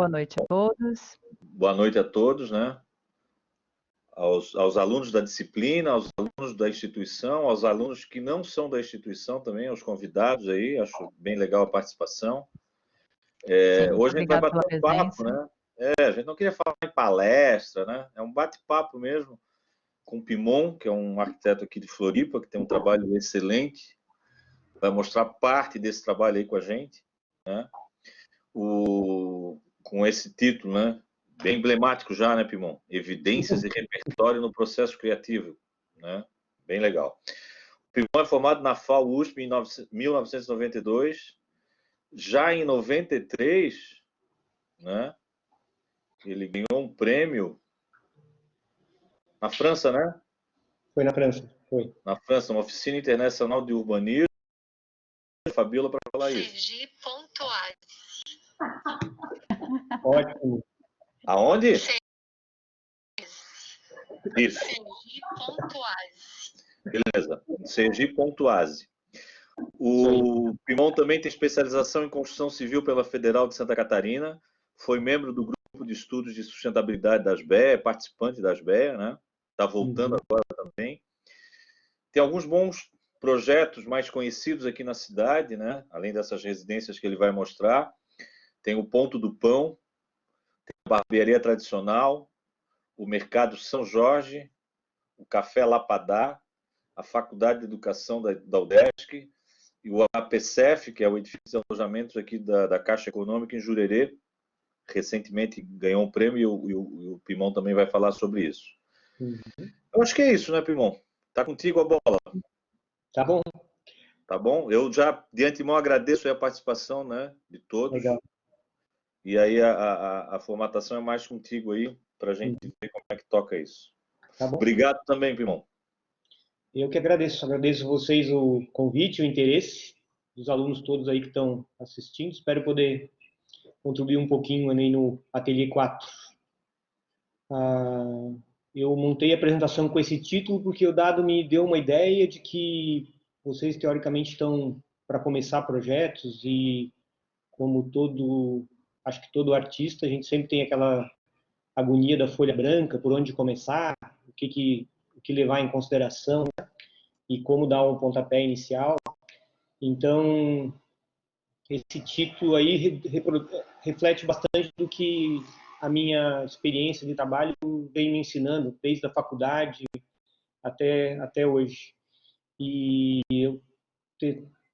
boa noite a todos. Boa noite a todos, né? Aos alunos da disciplina, aos alunos da instituição, aos alunos que não são da instituição também, aos convidados aí, acho bem legal a participação. Sim, hoje a gente vai bater um papo, presença. né? A gente não queria falar em palestra, né? É um bate-papo mesmo com o Pimon, que é um arquiteto aqui de Floripa, que tem um trabalho excelente, vai mostrar parte desse trabalho aí com a gente, né? Com esse título, né? Bem emblemático já, né, Pimon? Evidências e repertório no processo criativo, né? Bem legal. O Pimon é formado na FAO-USP em 1992. Já em 93, né? Ele ganhou um prêmio na França, né? Foi na França, foi. Na França, uma oficina internacional de urbanismo. Fabiola para falar isso. Sergi.az. Ótimo. Aonde? Isso. Sergi.az. Beleza. Sergi.az. O Pimon também tem especialização em construção civil pela Federal de Santa Catarina. Foi membro do grupo de estudos de sustentabilidade das BEA, participante das BEA, né? Está voltando agora também. Tem alguns bons projetos mais conhecidos aqui na cidade, né? Além dessas residências que ele vai mostrar. Tem o Ponto do Pão, tem a Barbearia Tradicional, o Mercado São Jorge, o Café Lapadá, a Faculdade de Educação da UDESC e o APCF, que é o edifício de alojamentos aqui da Caixa Econômica em Jurerê. Recentemente ganhou um prêmio e o Pimon também vai falar sobre isso. Eu acho que é isso, né, Pimon? Tá contigo a bola. Tá bom. Tá bom? Eu já, de antemão, agradeço a participação, né, de todos. Legal. E aí a formatação é mais contigo aí, para a gente ver como é que toca isso. Tá bom. Obrigado também, Pimon. Eu que agradeço. Agradeço vocês o convite, o interesse dos alunos todos aí que estão assistindo. Espero poder contribuir um pouquinho aí no Ateliê 4. Eu montei a apresentação com esse título porque o Dado me deu uma ideia de que vocês, teoricamente, estão para começar projetos e, como acho que todo artista, a gente sempre tem aquela agonia da folha branca, por onde começar, o que levar em consideração, né? E como dar um pontapé inicial. Então, esse título aí reflete bastante do que a minha experiência de trabalho vem me ensinando, desde a faculdade até hoje. E eu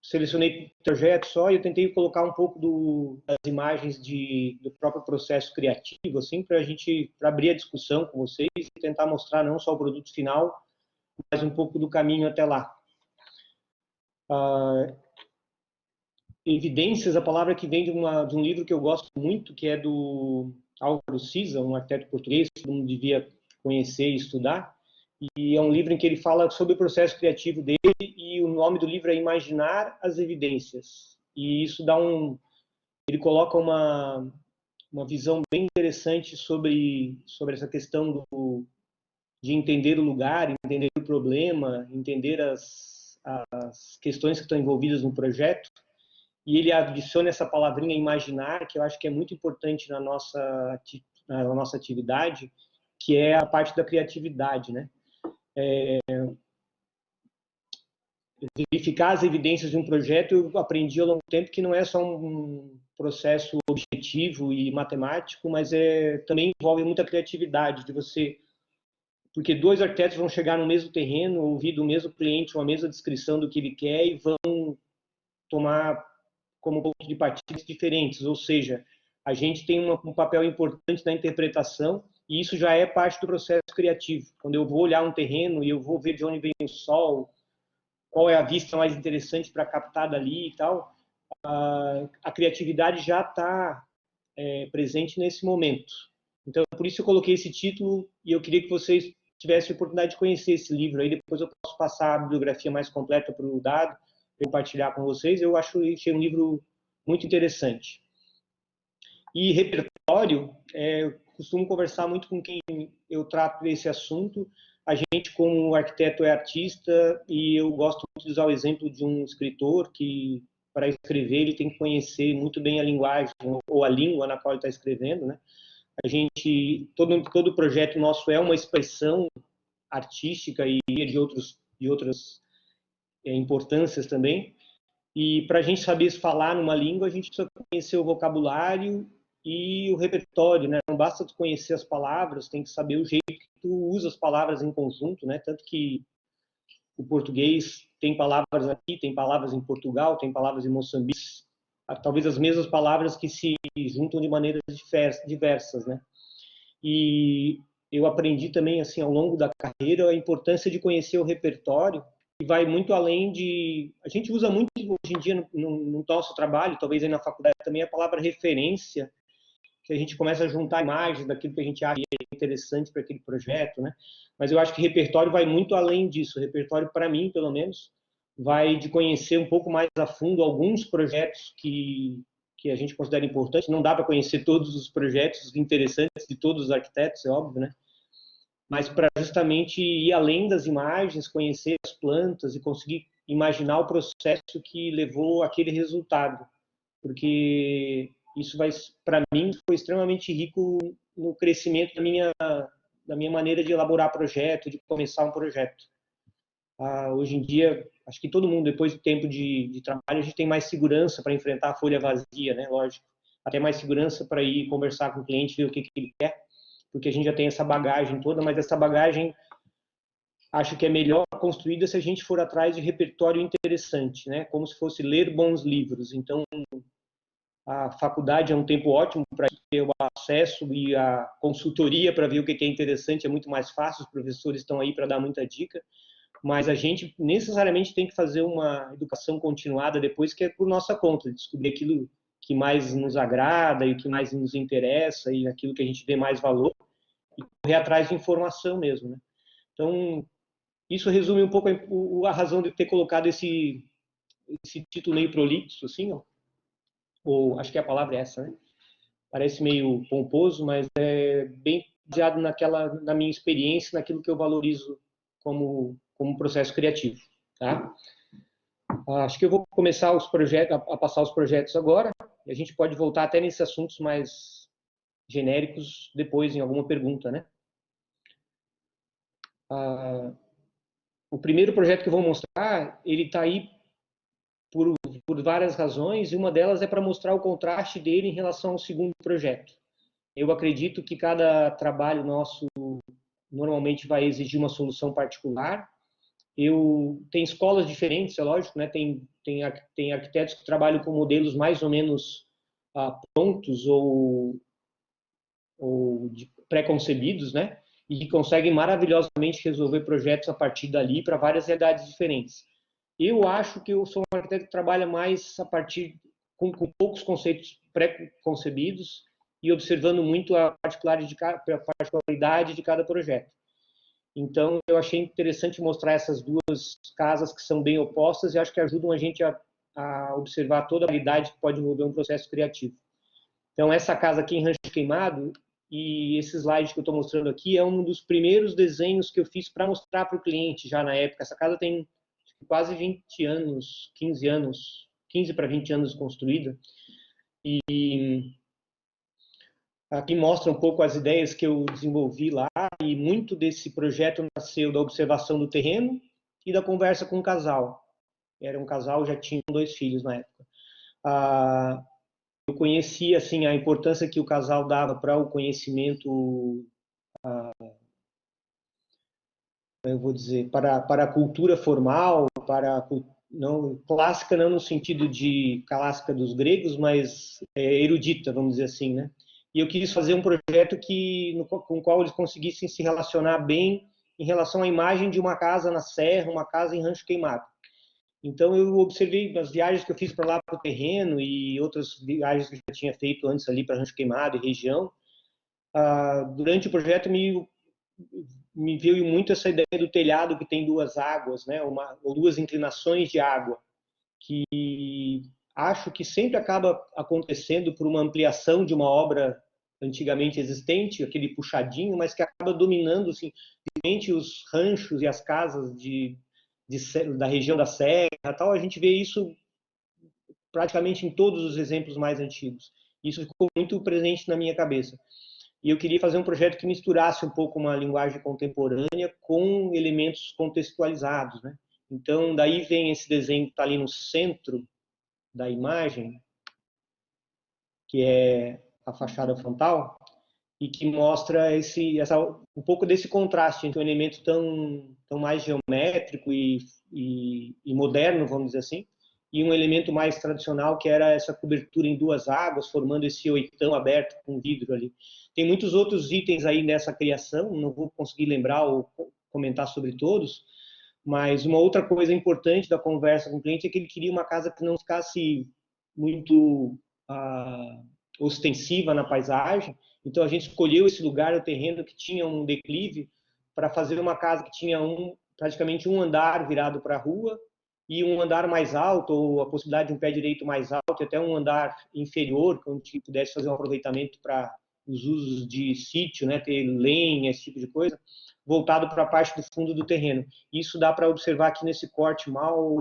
selecionei projetos só e eu tentei colocar um pouco das imagens do próprio processo criativo, assim, para abrir a discussão com vocês e tentar mostrar não só o produto final, mas um pouco do caminho até lá. Evidências, a palavra que vem de um livro que eu gosto muito, que é do Álvaro Siza, um arquiteto português, que todo mundo devia conhecer e estudar, e é um livro em que ele fala sobre o processo criativo dele, e o nome do livro é Imaginar as Evidências. E isso ele coloca uma visão bem interessante sobre essa questão de entender o lugar, entender o problema, entender as questões que estão envolvidas no projeto. E ele adiciona essa palavrinha imaginar, que eu acho que é muito importante na nossa atividade, que é a parte da criatividade, né? Verificar as evidências de um projeto, eu aprendi ao longo do tempo que não é só um processo objetivo e matemático, mas também envolve muita criatividade de você, porque dois arquitetos vão chegar no mesmo terreno, ouvir do mesmo cliente uma mesma descrição do que ele quer e vão tomar como ponto de partida diferentes, ou seja, a gente tem um papel importante na interpretação e isso já é parte do processo criativo. Quando eu vou olhar um terreno e eu vou ver de onde vem o sol, qual é a vista mais interessante para captar dali e tal, a criatividade já está presente nesse momento. Então, por isso eu coloquei esse título e eu queria que vocês tivessem a oportunidade de conhecer esse livro. Aí depois eu posso passar a bibliografia mais completa para o Dado, compartilhar com vocês. Eu acho que é um livro muito interessante. E repertório, eu costumo conversar muito com quem eu trato desse assunto. A gente, como arquiteto, é artista, e eu gosto muito de usar o exemplo de um escritor que para escrever, ele tem que conhecer muito bem a linguagem ou a língua na qual ele está escrevendo, né? A gente, todo projeto nosso é uma expressão artística e de outras importâncias também. E para a gente saber falar numa língua, a gente precisa conhecer o vocabulário e o repertório, né? Não basta tu conhecer as palavras, tem que saber o jeito que tu usa as palavras em conjunto, né? Tanto que o português tem palavras aqui, tem palavras em Portugal, tem palavras em Moçambique, talvez as mesmas palavras que se juntam de maneiras diversas, né? E eu aprendi também, assim, ao longo da carreira, a importância de conhecer o repertório, que vai muito além de... A gente usa muito hoje em dia no nosso trabalho, talvez aí na faculdade também, a palavra referência, que a gente começa a juntar imagens daquilo que a gente acha interessante para aquele projeto, né? Mas eu acho que repertório vai muito além disso. O repertório, para mim, pelo menos, vai de conhecer um pouco mais a fundo alguns projetos que a gente considera importantes. Não dá para conhecer todos os projetos interessantes de todos os arquitetos, é óbvio, né? Mas para justamente ir além das imagens, conhecer as plantas e conseguir imaginar o processo que levou aquele resultado. Porque isso vai, para mim, foi extremamente rico no crescimento da minha maneira de elaborar projeto, de começar um projeto. Hoje em dia, acho que todo mundo, depois do tempo de trabalho, a gente tem mais segurança para enfrentar a folha vazia, né? Lógico. Até mais segurança para ir conversar com o cliente, ver o que ele quer, porque a gente já tem essa bagagem toda, mas essa bagagem acho que é melhor construída se a gente for atrás de repertório interessante, né? Como se fosse ler bons livros. Então, a faculdade é um tempo ótimo para ter o acesso e a consultoria para ver o que é interessante, é muito mais fácil, os professores estão aí para dar muita dica, mas a gente necessariamente tem que fazer uma educação continuada depois, que é por nossa conta, descobrir aquilo que mais nos agrada e o que mais nos interessa e aquilo que a gente vê mais valor e correr atrás de informação mesmo, né? Então, isso resume um pouco a razão de ter colocado esse título meio prolixo, assim, ó. Ou acho que a palavra é essa, né? Parece meio pomposo, mas é bem baseado na minha experiência, naquilo que eu valorizo como processo criativo, tá? Acho que eu vou começar a passar os projetos agora, e a gente pode voltar até nesses assuntos mais genéricos depois em alguma pergunta, né? O primeiro projeto que eu vou mostrar, ele está aí por várias razões, e uma delas é para mostrar o contraste dele em relação ao segundo projeto. Eu acredito que cada trabalho nosso normalmente vai exigir uma solução particular. Tem escolas diferentes, é lógico, né? Tem arquitetos que trabalham com modelos mais ou menos prontos ou pré-concebidos, né? E que conseguem maravilhosamente resolver projetos a partir dali para várias realidades diferentes. Eu acho que eu sou um arquiteto que trabalha mais a partir com poucos conceitos pré-concebidos e observando muito a particularidade de cada projeto. Então, eu achei interessante mostrar essas duas casas que são bem opostas e acho que ajudam a gente a observar toda a habilidade que pode envolver um processo criativo. Então, essa casa aqui em Rancho Queimado, e esse slide que eu estou mostrando aqui, é um dos primeiros desenhos que eu fiz para mostrar para o cliente já na época. Essa casa tem quase 20 anos, 15 anos, 15 para 20 anos construída. E aqui mostra um pouco as ideias que eu desenvolvi lá, e muito desse projeto nasceu da observação do terreno e da conversa com o casal. Era um casal, já tinha 2 filhos na época. Eu conheci assim a importância que o casal dava para o conhecimento, eu vou dizer, para a cultura formal, não clássica, não no sentido de clássica dos gregos, mas erudita, vamos dizer assim, né? E eu quis fazer um projeto com o qual eles conseguissem se relacionar bem em relação à imagem de uma casa na serra, uma casa em Rancho Queimado. Então, eu observei as viagens que eu fiz para lá, para o terreno, e outras viagens que eu já tinha feito antes ali para Rancho Queimado e região. Durante o projeto, me veio muito essa ideia do telhado que tem 2 águas, né? Ou 2 inclinações de água, que acho que sempre acaba acontecendo por uma ampliação de uma obra antigamente existente, aquele puxadinho, mas que acaba dominando, assim, os ranchos e as casas da região da serra, tal. A gente vê isso praticamente em todos os exemplos mais antigos. Isso ficou muito presente na minha cabeça. E eu queria fazer um projeto que misturasse um pouco uma linguagem contemporânea com elementos contextualizados, né? Então, daí vem esse desenho que está ali no centro da imagem, que é a fachada frontal, e que mostra um pouco desse contraste entre um elemento tão mais geométrico e moderno, vamos dizer assim, e um elemento mais tradicional, que era essa cobertura em duas águas, formando esse oitão aberto com vidro ali. Tem muitos outros itens aí nessa criação, não vou conseguir lembrar ou comentar sobre todos, mas uma outra coisa importante da conversa com o cliente é que ele queria uma casa que não ficasse muito ostensiva na paisagem. Então a gente escolheu esse lugar, o terreno que tinha um declive, para fazer uma casa que tinha praticamente um andar virado para a rua e um andar mais alto, ou a possibilidade de um pé direito mais alto, e até um andar inferior, onde pudesse fazer um aproveitamento para os usos de sítio, né, ter lenha, esse tipo de coisa, voltado para a parte do fundo do terreno. Isso dá para observar aqui nesse corte mal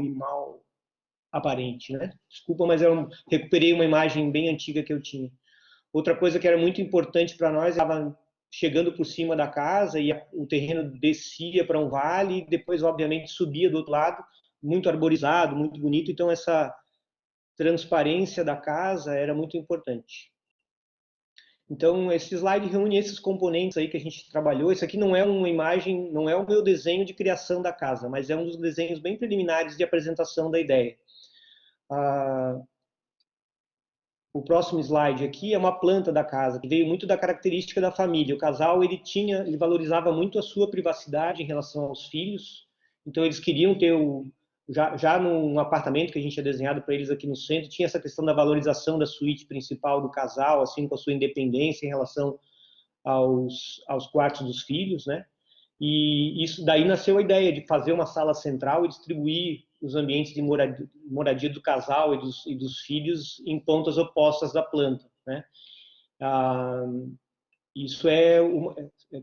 aparente, né? Desculpa, mas eu recuperei uma imagem bem antiga que eu tinha. Outra coisa que era muito importante para nós, estava chegando por cima da casa e o terreno descia para um vale e depois, obviamente, subia do outro lado, muito arborizado, muito bonito. Então, essa transparência da casa era muito importante. Então, esse slide reúne esses componentes aí que a gente trabalhou. Isso aqui não é uma imagem, não é o meu desenho de criação da casa, mas é um dos desenhos bem preliminares de apresentação da ideia. O próximo slide aqui é uma planta da casa, que veio muito da característica da família. O casal, ele valorizava muito a sua privacidade em relação aos filhos, então eles queriam ter já num apartamento que a gente tinha desenhado para eles aqui no centro, tinha essa questão da valorização da suíte principal do casal, assim, com a sua independência em relação aos quartos dos filhos, né? E isso daí nasceu a ideia de fazer uma sala central e distribuir os ambientes de moradia do casal e dos filhos em pontas opostas da planta, né? Isso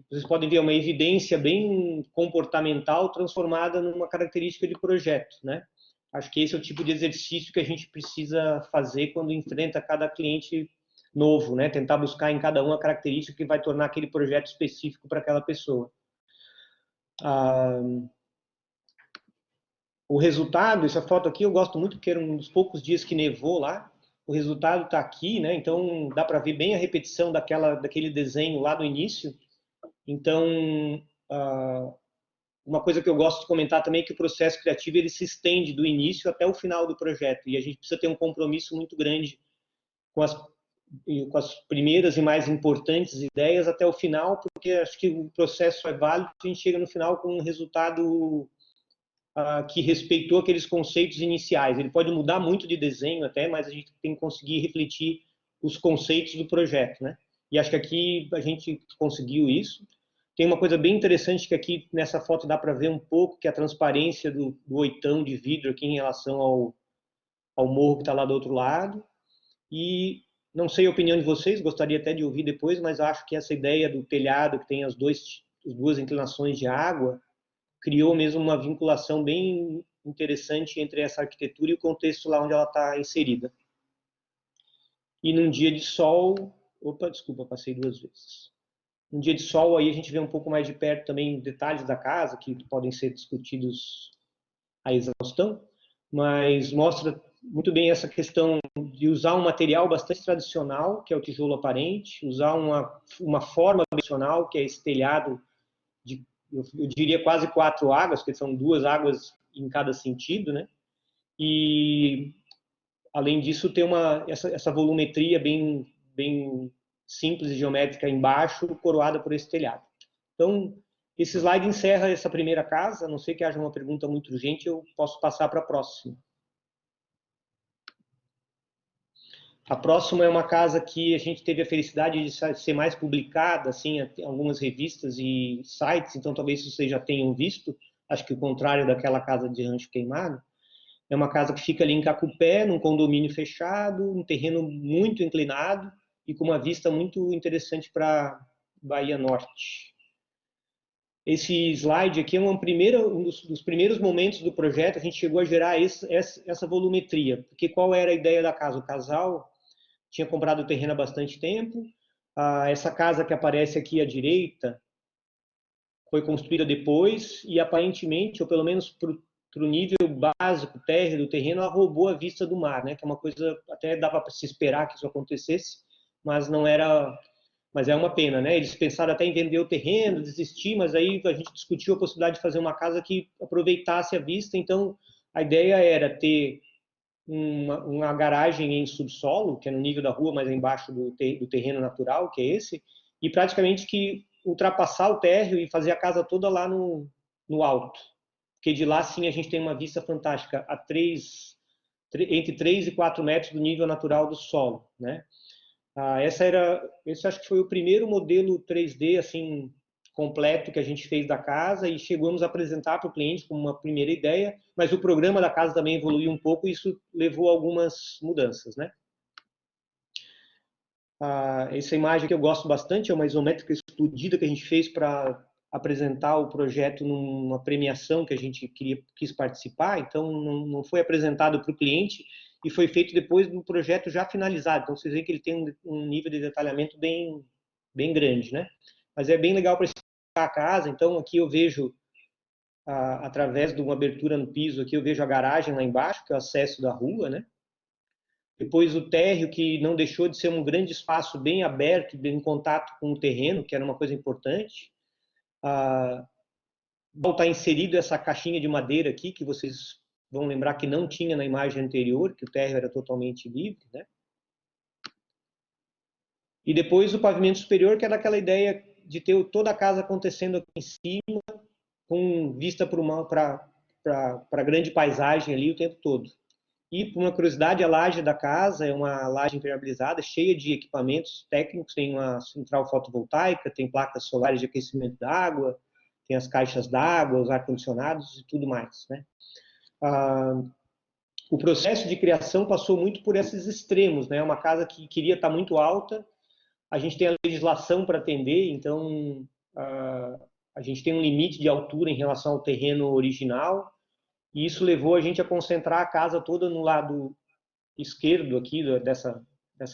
vocês podem ver, uma evidência bem comportamental transformada numa característica de projeto, né? Acho que esse é o tipo de exercício que a gente precisa fazer quando enfrenta cada cliente novo, né? Tentar buscar em cada um a característica que vai tornar aquele projeto específico para aquela pessoa. O resultado, essa foto aqui eu gosto muito porque era um dos poucos dias que nevou lá. O resultado está aqui, né? Então dá para ver bem a repetição daquele desenho lá do início. Então, uma coisa que eu gosto de comentar também é que o processo criativo ele se estende do início até o final do projeto, e a gente precisa ter um compromisso muito grande com as primeiras e mais importantes ideias até o final, porque acho que o processo é válido, a gente chega no final com um resultado que respeitou aqueles conceitos iniciais. Ele pode mudar muito de desenho até, mas a gente tem que conseguir refletir os conceitos do projeto, né? E acho que aqui a gente conseguiu isso. Tem uma coisa bem interessante que aqui nessa foto dá para ver um pouco, que é a transparência do oitão de vidro aqui em relação ao morro que está lá do outro lado. E não sei a opinião de vocês, gostaria até de ouvir depois, mas acho que essa ideia do telhado, que tem as duas inclinações de água, criou mesmo uma vinculação bem interessante entre essa arquitetura e o contexto lá onde ela está inserida. E num dia de sol... Opa, desculpa, passei 2 vezes. Num dia de sol, aí a gente vê um pouco mais de perto também detalhes da casa, que podem ser discutidos à exaustão, mas mostra muito bem essa questão de usar um material bastante tradicional, que é o tijolo aparente, usar uma forma tradicional, que é esse telhado de, eu diria, quase 4 águas, porque são 2 águas em cada sentido, né? E, além disso, ter essa volumetria bem simples e geométrica embaixo, coroada por esse telhado. Então, esse slide encerra essa primeira casa. A não sei que haja uma pergunta muito urgente, eu posso passar para a próxima. A próxima é uma casa que a gente teve a felicidade de ser mais publicada, assim, em algumas revistas e sites, então talvez vocês já tenham visto, acho que o contrário daquela casa de Rancho Queimado. É uma casa que fica ali em Cacupé, num condomínio fechado, um terreno muito inclinado e com uma vista muito interessante para Bahia Norte. Esse slide aqui é um dos primeiros momentos do projeto, a gente chegou a gerar essa volumetria, porque qual era a ideia da casa? O casal tinha comprado o terreno há bastante tempo, essa casa que aparece aqui à direita foi construída depois e aparentemente, ou pelo menos para o nível básico, térreo do terreno, ela roubou a vista do mar, né? Que é uma coisa, até dava para se esperar que isso acontecesse, mas não era... Mas é uma pena, né? Eles pensaram até em vender o terreno, desistir, mas aí a gente discutiu a possibilidade de fazer uma casa que aproveitasse a vista. Então, a ideia era ter uma garagem em subsolo, que é no nível da rua, mas embaixo do terreno natural, que é esse, e praticamente que ultrapassar o térreo e fazer a casa toda lá no alto. Porque de lá, sim, a gente tem uma vista fantástica entre 3 e 4 metros do nível natural do solo, né? Esse acho que foi o primeiro modelo 3D assim completo que a gente fez da casa e chegamos a apresentar para o cliente como uma primeira ideia, mas o programa da casa também evoluiu um pouco e isso levou a algumas mudanças, né? Essa imagem que eu gosto bastante é uma isométrica explodida que a gente fez para apresentar o projeto numa premiação que a gente quis participar, então não foi apresentado para o cliente, e foi feito depois do projeto já finalizado. Então, vocês veem que ele tem um nível de detalhamento bem grande, né? Mas é bem legal para explicar a casa. Então, aqui eu vejo, através de uma abertura no piso, aqui eu vejo a garagem lá embaixo, que é o acesso da rua, né? Depois o térreo, que não deixou de ser um grande espaço bem aberto, bem em contato com o terreno, que era uma coisa importante. Está inserido essa caixinha de madeira aqui, que vocês vão lembrar que não tinha na imagem anterior, que o térreo era totalmente livre, né? E depois o pavimento superior, que era aquela ideia de ter toda a casa acontecendo aqui em cima, com vista para a grande paisagem ali o tempo todo. E, por uma curiosidade, a laje da casa é uma laje impermeabilizada, cheia de equipamentos técnicos, tem uma central fotovoltaica, tem placas solares de aquecimento da água, tem as caixas d'água, os ar-condicionados e tudo mais, né? O processo de criação passou muito por esses extremos, né? Uma casa que queria estar muito alta, a gente tem a legislação para atender, então a gente tem um limite de altura em relação ao terreno original, e isso levou a gente a concentrar a casa toda no lado esquerdo aqui dessa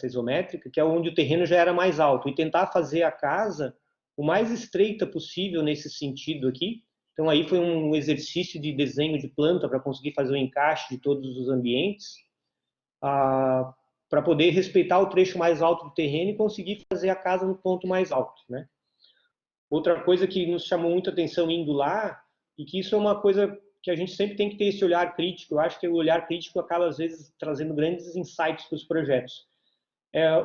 isométrica, que é onde o terreno já era mais alto, e tentar fazer a casa o mais estreita possível nesse sentido aqui. Então aí foi um exercício de desenho de planta para conseguir fazer o encaixe de todos os ambientes, para poder respeitar o trecho mais alto do terreno e conseguir fazer a casa no ponto mais alto, né? Outra coisa que nos chamou muita atenção indo lá, e que isso é uma coisa que a gente sempre tem que ter esse olhar crítico. Eu acho que o olhar crítico acaba, às vezes, trazendo grandes insights para os projetos.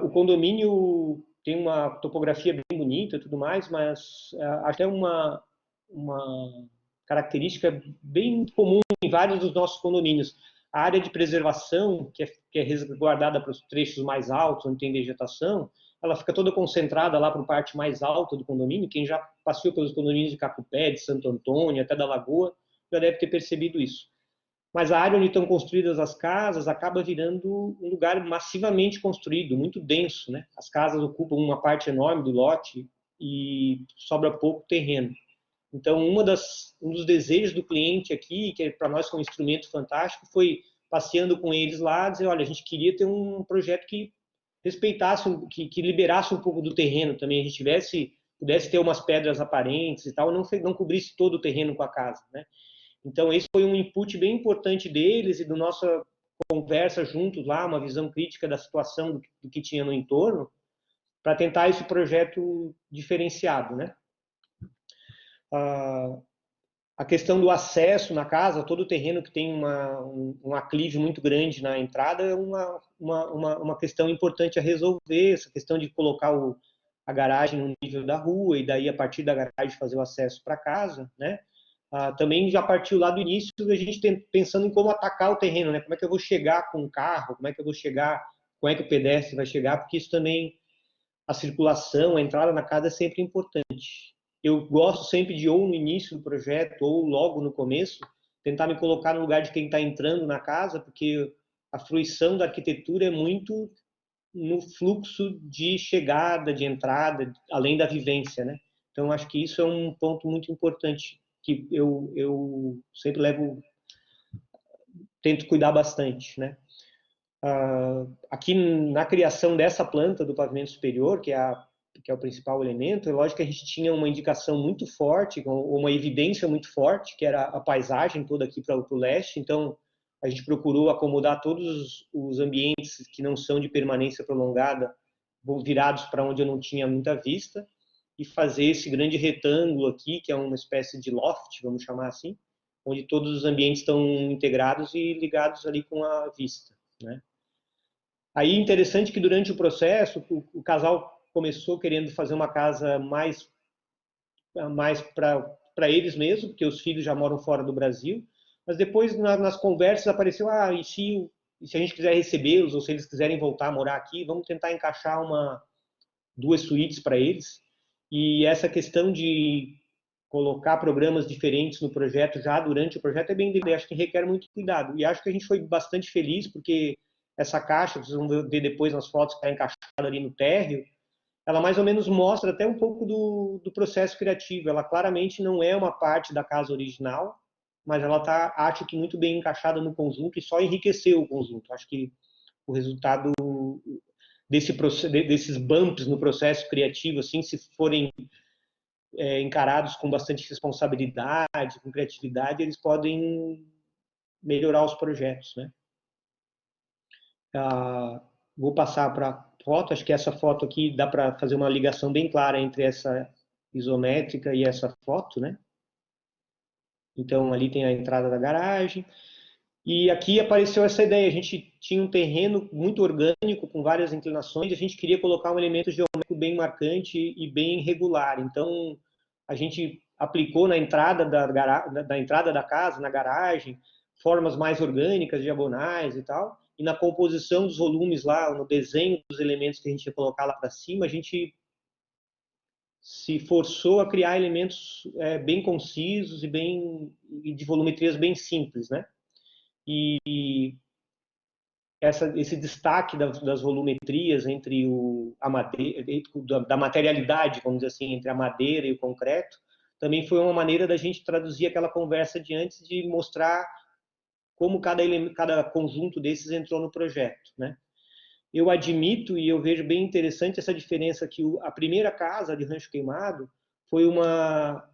O condomínio tem uma topografia bem bonita e tudo mais, mas até uma característica bem comum em vários dos nossos condomínios. A área de preservação, que é resguardada para os trechos mais altos, onde tem vegetação, ela fica toda concentrada lá para a parte mais alta do condomínio. Quem já passeou pelos condomínios de Cacupé, de Santo Antônio, até da Lagoa, já deve ter percebido isso. Mas a área onde estão construídas as casas acaba virando um lugar massivamente construído, muito denso, né? As casas ocupam uma parte enorme do lote e sobra pouco terreno. Então, um dos desejos do cliente aqui, que para nós foi um instrumento fantástico, foi passeando com eles lá, dizer, olha, a gente queria ter um projeto que respeitasse, que liberasse um pouco do terreno também, a gente pudesse ter umas pedras aparentes e tal, e não cobrisse todo o terreno com a casa, né? Então, esse foi um input bem importante deles e da nossa conversa juntos lá, uma visão crítica da situação do que tinha no entorno, para tentar esse projeto diferenciado, né? A questão do acesso na casa, todo o terreno que tem um aclive muito grande na entrada é uma questão importante a resolver, essa questão de colocar a garagem no nível da rua e daí, a partir da garagem, fazer o acesso para casa, né? Também já partiu lá do início a gente pensando em como atacar o terreno, né? Como é que eu vou chegar com o carro, como é que eu vou chegar, como é que o pedestre vai chegar, porque isso também, a circulação, a entrada na casa é sempre importante. Eu gosto sempre de, ou no início do projeto, ou logo no começo, tentar me colocar no lugar de quem está entrando na casa, porque a fruição da arquitetura é muito no fluxo de chegada, de entrada, além da vivência, né? Então, acho que isso é um ponto muito importante que eu sempre tento cuidar bastante, né? Aqui na criação dessa planta do pavimento superior, que é o principal elemento, é lógico que a gente tinha uma indicação muito forte, uma evidência muito forte, que era a paisagem toda aqui para o leste. Então, a gente procurou acomodar todos os ambientes que não são de permanência prolongada, virados para onde eu não tinha muita vista, e fazer esse grande retângulo aqui, que é uma espécie de loft, vamos chamar assim, onde todos os ambientes estão integrados e ligados ali com a vista, né? Aí, interessante que durante o processo, o casal começou querendo fazer uma casa mais para eles mesmos, porque os filhos já moram fora do Brasil, mas depois nas conversas apareceu, e se a gente quiser recebê-los, ou se eles quiserem voltar a morar aqui, vamos tentar encaixar duas suítes para eles. E essa questão de colocar programas diferentes no projeto já durante o projeto é bem, acho que requer muito cuidado. E acho que a gente foi bastante feliz, porque essa caixa, vocês vão ver depois nas fotos que está encaixada ali no térreo, ela mais ou menos mostra até um pouco do processo criativo. Ela claramente não é uma parte da casa original, mas ela está, acho que, muito bem encaixada no conjunto e só enriqueceu o conjunto. Acho que o resultado desses bumps no processo criativo, assim, se forem encarados com bastante responsabilidade, com criatividade, eles podem melhorar os projetos, né? Vou passar para a foto. Acho que essa foto aqui dá para fazer uma ligação bem clara entre essa isométrica e essa foto, né? Então, ali tem a entrada da garagem. E aqui apareceu essa ideia. A gente tinha um terreno muito orgânico, com várias inclinações, e a gente queria colocar um elemento geométrico bem marcante e bem regular. Então, a gente aplicou na entrada da entrada da casa, na garagem, formas mais orgânicas, diagonais e tal. E na composição dos volumes lá, no desenho dos elementos que a gente ia colocar lá para cima, a gente se forçou a criar elementos bem concisos e de volumetrias bem simples, né? E esse destaque das volumetrias entre a madeira, da materialidade, vamos dizer assim, entre a madeira e o concreto, também foi uma maneira da gente traduzir aquela conversa de antes, de mostrar como cada conjunto desses entrou no projeto, né? Eu admito e eu vejo bem interessante essa diferença, que a primeira casa de Rancho Queimado foi uma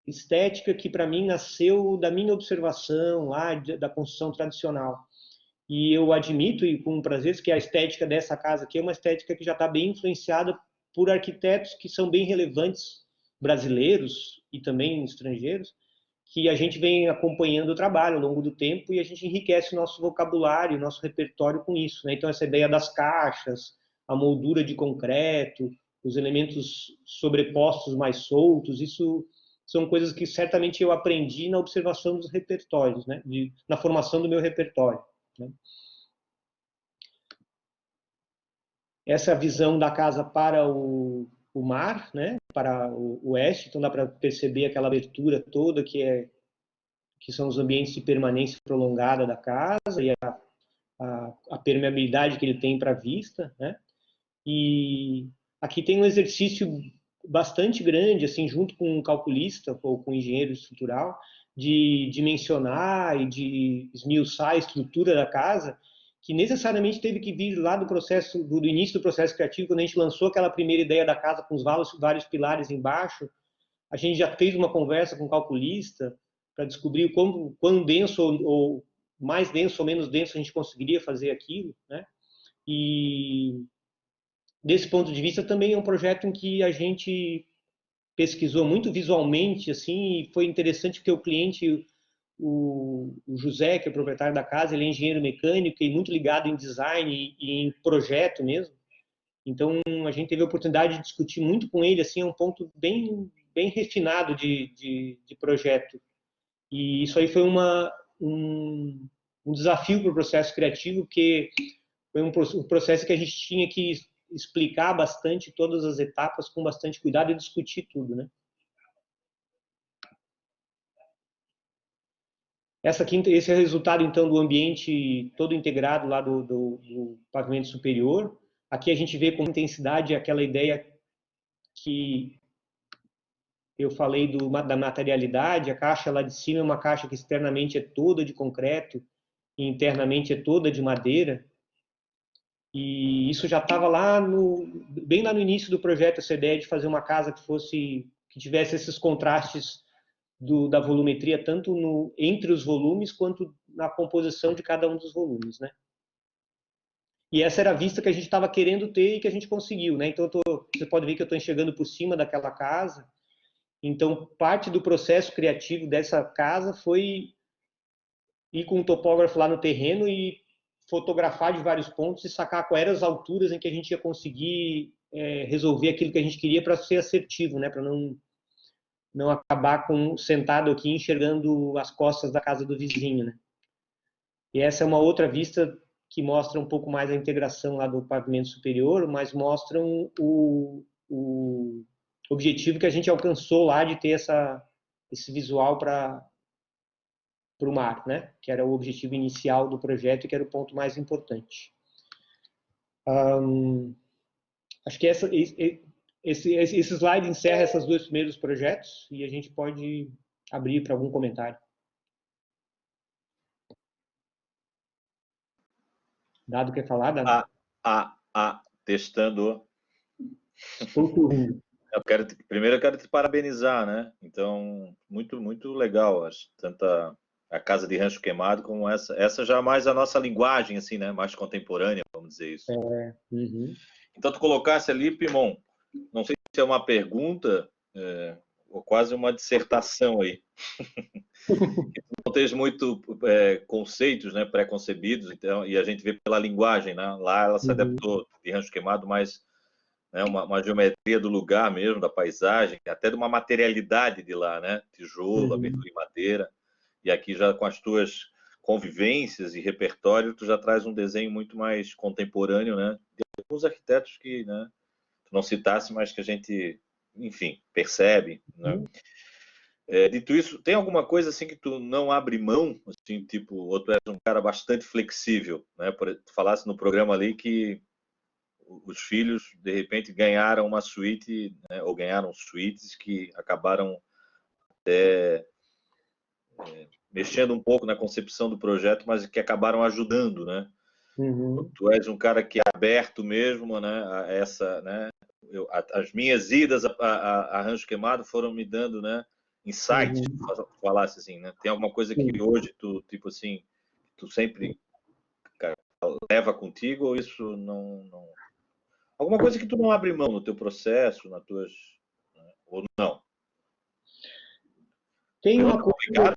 estética que, para mim, nasceu da minha observação lá da construção tradicional. E eu admito, e com prazer, que a estética dessa casa aqui é uma estética que já está bem influenciada por arquitetos que são bem relevantes, brasileiros e também estrangeiros, que a gente vem acompanhando o trabalho ao longo do tempo, e a gente enriquece o nosso vocabulário, o nosso repertório com isso, né? Então, essa ideia das caixas, a moldura de concreto, os elementos sobrepostos mais soltos, isso são coisas que certamente eu aprendi na observação dos repertórios, né? Na formação do meu repertório, né? Essa visão da casa para o mar, né? Para o oeste, então dá para perceber aquela abertura toda que são os ambientes de permanência prolongada da casa e a permeabilidade que ele tem para a vista, né? E aqui tem um exercício bastante grande, assim, junto com um calculista ou com um engenheiro estrutural, de dimensionar e de esmiuçar a estrutura da casa, que necessariamente teve que vir lá do início do processo criativo, quando a gente lançou aquela primeira ideia da casa com os vários pilares embaixo. A gente já fez uma conversa com o calculista para descobrir quão denso ou mais denso ou menos denso a gente conseguiria fazer aquilo, né? E desse ponto de vista também é um projeto em que a gente pesquisou muito visualmente, assim, e foi interessante porque o cliente, o José, que é o proprietário da casa, ele é engenheiro mecânico e muito ligado em design e em projeto mesmo. Então, a gente teve a oportunidade de discutir muito com ele, assim, um ponto bem refinado de projeto. E isso aí foi um desafio para o processo criativo, porque foi um processo que a gente tinha que explicar bastante todas as etapas com bastante cuidado e discutir tudo, né? Esse é o resultado, então, do ambiente todo integrado lá do pavimento superior. Aqui a gente vê com intensidade aquela ideia que eu falei da materialidade, a caixa lá de cima é uma caixa que externamente é toda de concreto e internamente é toda de madeira. E isso já estava bem lá no início do projeto, essa ideia de fazer uma casa que tivesse esses contrastes da volumetria, tanto entre os volumes, quanto na composição de cada um dos volumes, né? E essa era a vista que a gente estava querendo ter e que a gente conseguiu, né? Então, você pode ver que eu estou enxergando por cima daquela casa. Então, parte do processo criativo dessa casa foi ir com um topógrafo lá no terreno e fotografar de vários pontos e sacar quais eram as alturas em que a gente ia conseguir resolver aquilo que a gente queria para ser assertivo, né? Para não acabar sentado aqui enxergando as costas da casa do vizinho, né? E essa é uma outra vista que mostra um pouco mais a integração lá do pavimento superior, mas mostram o objetivo que a gente alcançou lá de ter esse visual para o mar, né? Que era o objetivo inicial do projeto e que era o ponto mais importante. Acho que esse slide encerra esses dois primeiros projetos e a gente pode abrir para algum comentário. Dado quer falar, Dado? Testando. Primeiro eu quero te parabenizar, né? Então, muito, muito legal. Tanto a Casa de Rancho Queimado como essa. Essa já é mais a nossa linguagem, assim, né? Mais contemporânea, vamos dizer isso. Então, tu colocasse ali, Pimon, não sei se é uma pergunta ou quase uma dissertação aí. Não tens muito conceitos, né, pré-concebidos, então, e a gente vê pela linguagem, né? Lá ela se adaptou de Rancho Queimado, mas né, uma geometria do lugar mesmo, da paisagem, até de uma materialidade de lá, né? Tijolo, abertura em madeira. E aqui já com as tuas convivências e repertório, tu já traz um desenho muito mais contemporâneo, né? De alguns arquitetos que, né, tu não citasse, mas que a gente, enfim, percebe, né? Dito isso, tem alguma coisa assim que tu não abre mão, assim, tipo, ou tu és um cara bastante flexível, né? Tu falasse no programa ali que os filhos, de repente, ganharam uma suíte, né? Ou ganharam suítes que acabaram mexendo um pouco na concepção do projeto, mas que acabaram ajudando, né? Tu és um cara que é aberto mesmo, né? A essa, né? As minhas idas a Rancho Queimado foram me dando, né? Insights, falasse assim, né? Tem alguma coisa que hoje tu, tipo assim, tu sempre leva contigo ou isso não... Alguma coisa que tu não abre mão no teu processo, nas tuas... Né? Ou não? Tem uma coisa...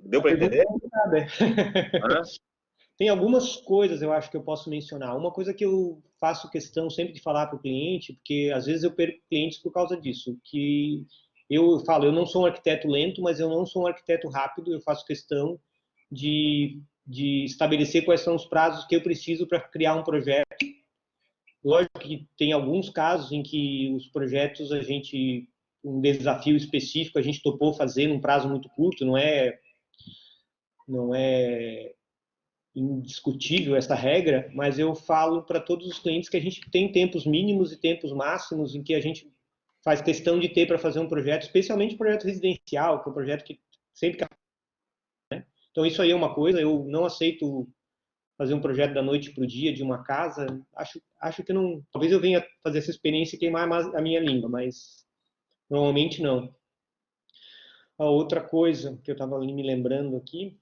Deu para entender? Tem algumas coisas, eu acho, que eu posso mencionar. Uma coisa que eu faço questão sempre de falar para o cliente, porque às vezes eu perco clientes por causa disso, que eu falo, eu não sou um arquiteto lento, mas eu não sou um arquiteto rápido, eu faço questão de estabelecer quais são os prazos que eu preciso para criar um projeto. Lógico que tem alguns casos em que os projetos um desafio específico a gente topou fazer num prazo muito curto, não é indiscutível essa regra, mas eu falo para todos os clientes que a gente tem tempos mínimos e tempos máximos em que a gente faz questão de ter para fazer um projeto, especialmente um projeto residencial, que é um projeto que sempre... Né? Então isso aí é uma coisa, eu não aceito fazer um projeto da noite para o dia de uma casa, acho que não... Talvez eu venha fazer essa experiência e queimar a minha língua, mas normalmente não. A outra coisa que eu estava me lembrando aqui...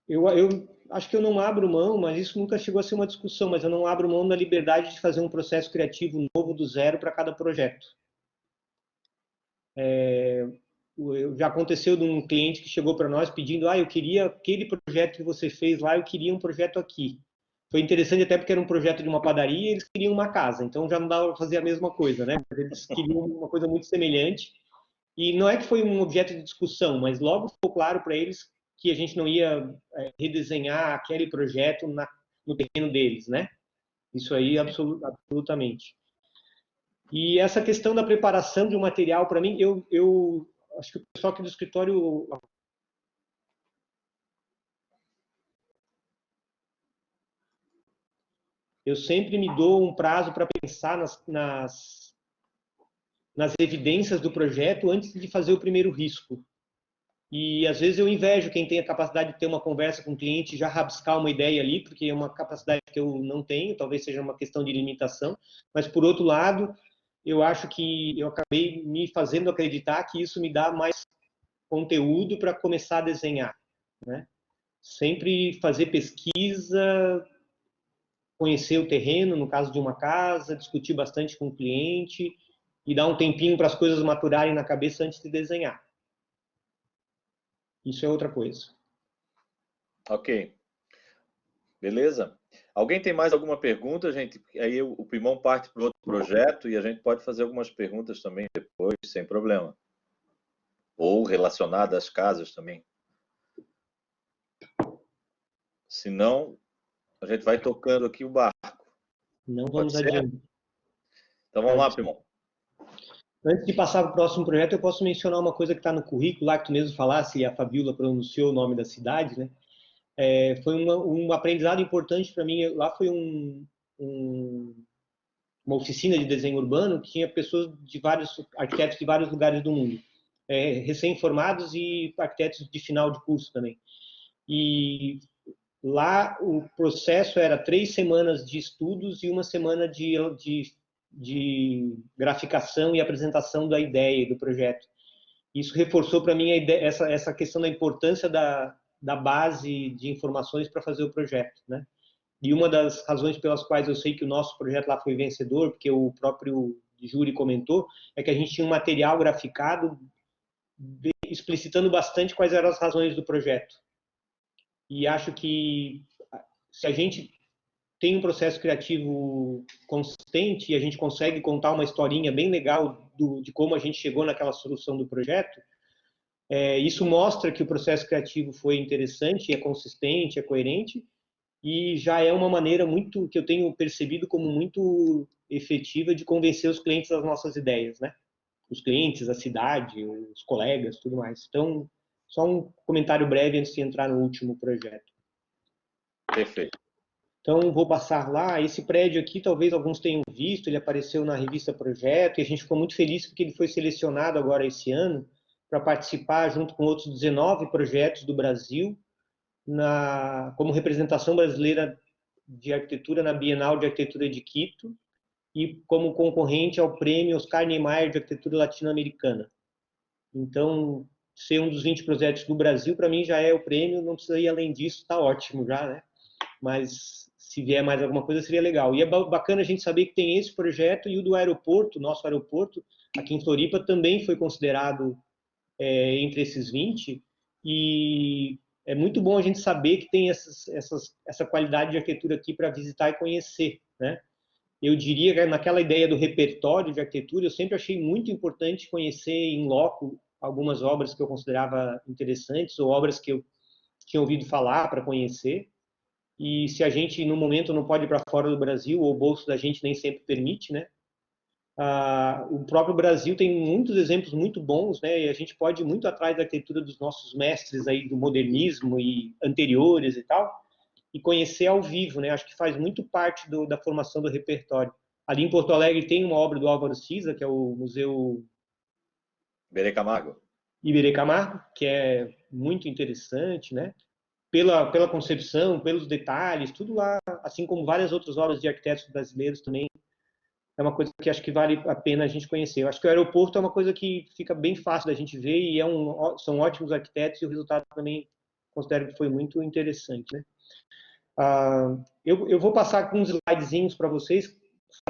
Eu acho que eu não abro mão, mas isso nunca chegou a ser uma discussão, mas eu não abro mão da liberdade de fazer um processo criativo novo do zero para cada projeto. Já aconteceu de um cliente que chegou para nós pedindo, eu queria aquele projeto que você fez lá, eu queria um projeto aqui. Foi interessante até porque era um projeto de uma padaria e eles queriam uma casa, então já não dava para fazer a mesma coisa, né? Eles queriam uma coisa muito semelhante. E não é que foi um objeto de discussão, mas logo ficou claro para eles que a gente não ia redesenhar aquele projeto no terreno deles, né? Isso aí, absolutamente. E essa questão da preparação de um material, para mim, eu acho que o pessoal aqui do escritório eu sempre me dou um prazo para pensar nas evidências do projeto antes de fazer o primeiro risco. E às vezes eu invejo quem tem a capacidade de ter uma conversa com o cliente e já rabiscar uma ideia ali, porque é uma capacidade que eu não tenho, talvez seja uma questão de limitação, mas por outro lado, eu acho que eu acabei me fazendo acreditar que isso me dá mais conteúdo para começar a desenhar, né? Sempre fazer pesquisa, conhecer o terreno, no caso de uma casa, discutir bastante com o cliente e dar um tempinho para as coisas maturarem na cabeça antes de desenhar. Isso é outra coisa. Ok. Beleza? Alguém tem mais alguma pergunta, gente? Aí o Pimão parte para outro projeto e a gente pode fazer algumas perguntas também depois, sem problema. Ou relacionadas às casas também. Se não, a gente vai tocando aqui o barco. Não vamos adiante. Então vamos lá, Pimão. Antes de passar para o próximo projeto, eu posso mencionar uma coisa que está no currículo, lá que tu mesmo falasse, e a Fabiola pronunciou o nome da cidade, né? Foi um aprendizado importante para mim. Lá foi uma oficina de desenho urbano que tinha pessoas de vários arquitetos de vários lugares do mundo, recém-formados e arquitetos de final de curso também. E lá o processo era 3 semanas de estudos e 1 semana de graficação e apresentação da ideia e do projeto. Isso reforçou para mim essa questão da importância da base de informações para fazer o projeto, né? E uma das razões pelas quais eu sei que o nosso projeto lá foi vencedor, porque o próprio júri comentou, é que a gente tinha um material graficado explicitando bastante quais eram as razões do projeto. E acho que se a gente tem um processo criativo consistente e a gente consegue contar uma historinha bem legal de como a gente chegou naquela solução do projeto, isso mostra que o processo criativo foi interessante, é consistente, é coerente, e já é uma maneira muito que eu tenho percebido como muito efetiva de convencer os clientes das nossas ideias, né? Os clientes, a cidade, os colegas, tudo mais. Então, só um comentário breve antes de entrar no último projeto. Perfeito. Então, vou passar lá. Esse prédio aqui, talvez alguns tenham visto, ele apareceu na revista Projeto, e a gente ficou muito feliz porque ele foi selecionado agora esse ano para participar, junto com outros 19 projetos do Brasil, como representação brasileira de arquitetura na Bienal de Arquitetura de Quito e como concorrente ao prêmio Oscar Niemeyer de Arquitetura Latino-Americana. Então, ser um dos 20 projetos do Brasil, para mim, já é o prêmio, não precisa ir além disso, está ótimo já, né? Mas se vier mais alguma coisa, seria legal. E é bacana a gente saber que tem esse projeto e o do aeroporto, nosso aeroporto, aqui em Floripa, também foi considerado entre esses 20, e é muito bom a gente saber que tem essa qualidade de arquitetura aqui para visitar e conhecer, né? Eu diria que naquela ideia do repertório de arquitetura, eu sempre achei muito importante conhecer em loco algumas obras que eu considerava interessantes ou obras que eu tinha ouvido falar para conhecer. E se a gente, no momento, não pode ir para fora do Brasil, ou o bolso da gente nem sempre permite, né? O próprio Brasil tem muitos exemplos muito bons, né? E a gente pode ir muito atrás da arquitetura dos nossos mestres aí do modernismo e anteriores e tal, e conhecer ao vivo, né? Acho que faz muito parte da formação do repertório. Ali em Porto Alegre tem uma obra do Álvaro Siza, que é o Museu Iberê Camargo. Iberê Camargo, que é muito interessante, né? Pela concepção, pelos detalhes, tudo lá, assim como várias outras obras de arquitetos brasileiros também, é uma coisa que acho que vale a pena a gente conhecer. Eu acho que o aeroporto é uma coisa que fica bem fácil da gente ver e são ótimos arquitetos e o resultado também considero que foi muito interessante, né? Eu vou passar com uns slidezinhos para vocês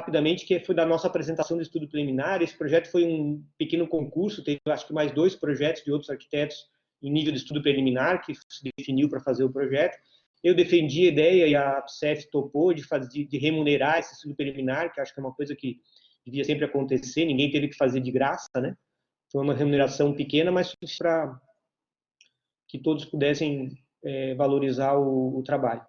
rapidamente, que foi da nossa apresentação do estudo preliminar. Esse projeto foi um pequeno concurso, teve acho que mais 2 projetos de outros arquitetos em nível de estudo preliminar que se definiu para fazer o projeto. Eu defendi a ideia e a APCEF topou de remunerar esse estudo preliminar, que acho que é uma coisa que devia sempre acontecer, ninguém teve que fazer de graça, né? Foi uma remuneração pequena, mas para que todos pudessem valorizar o trabalho.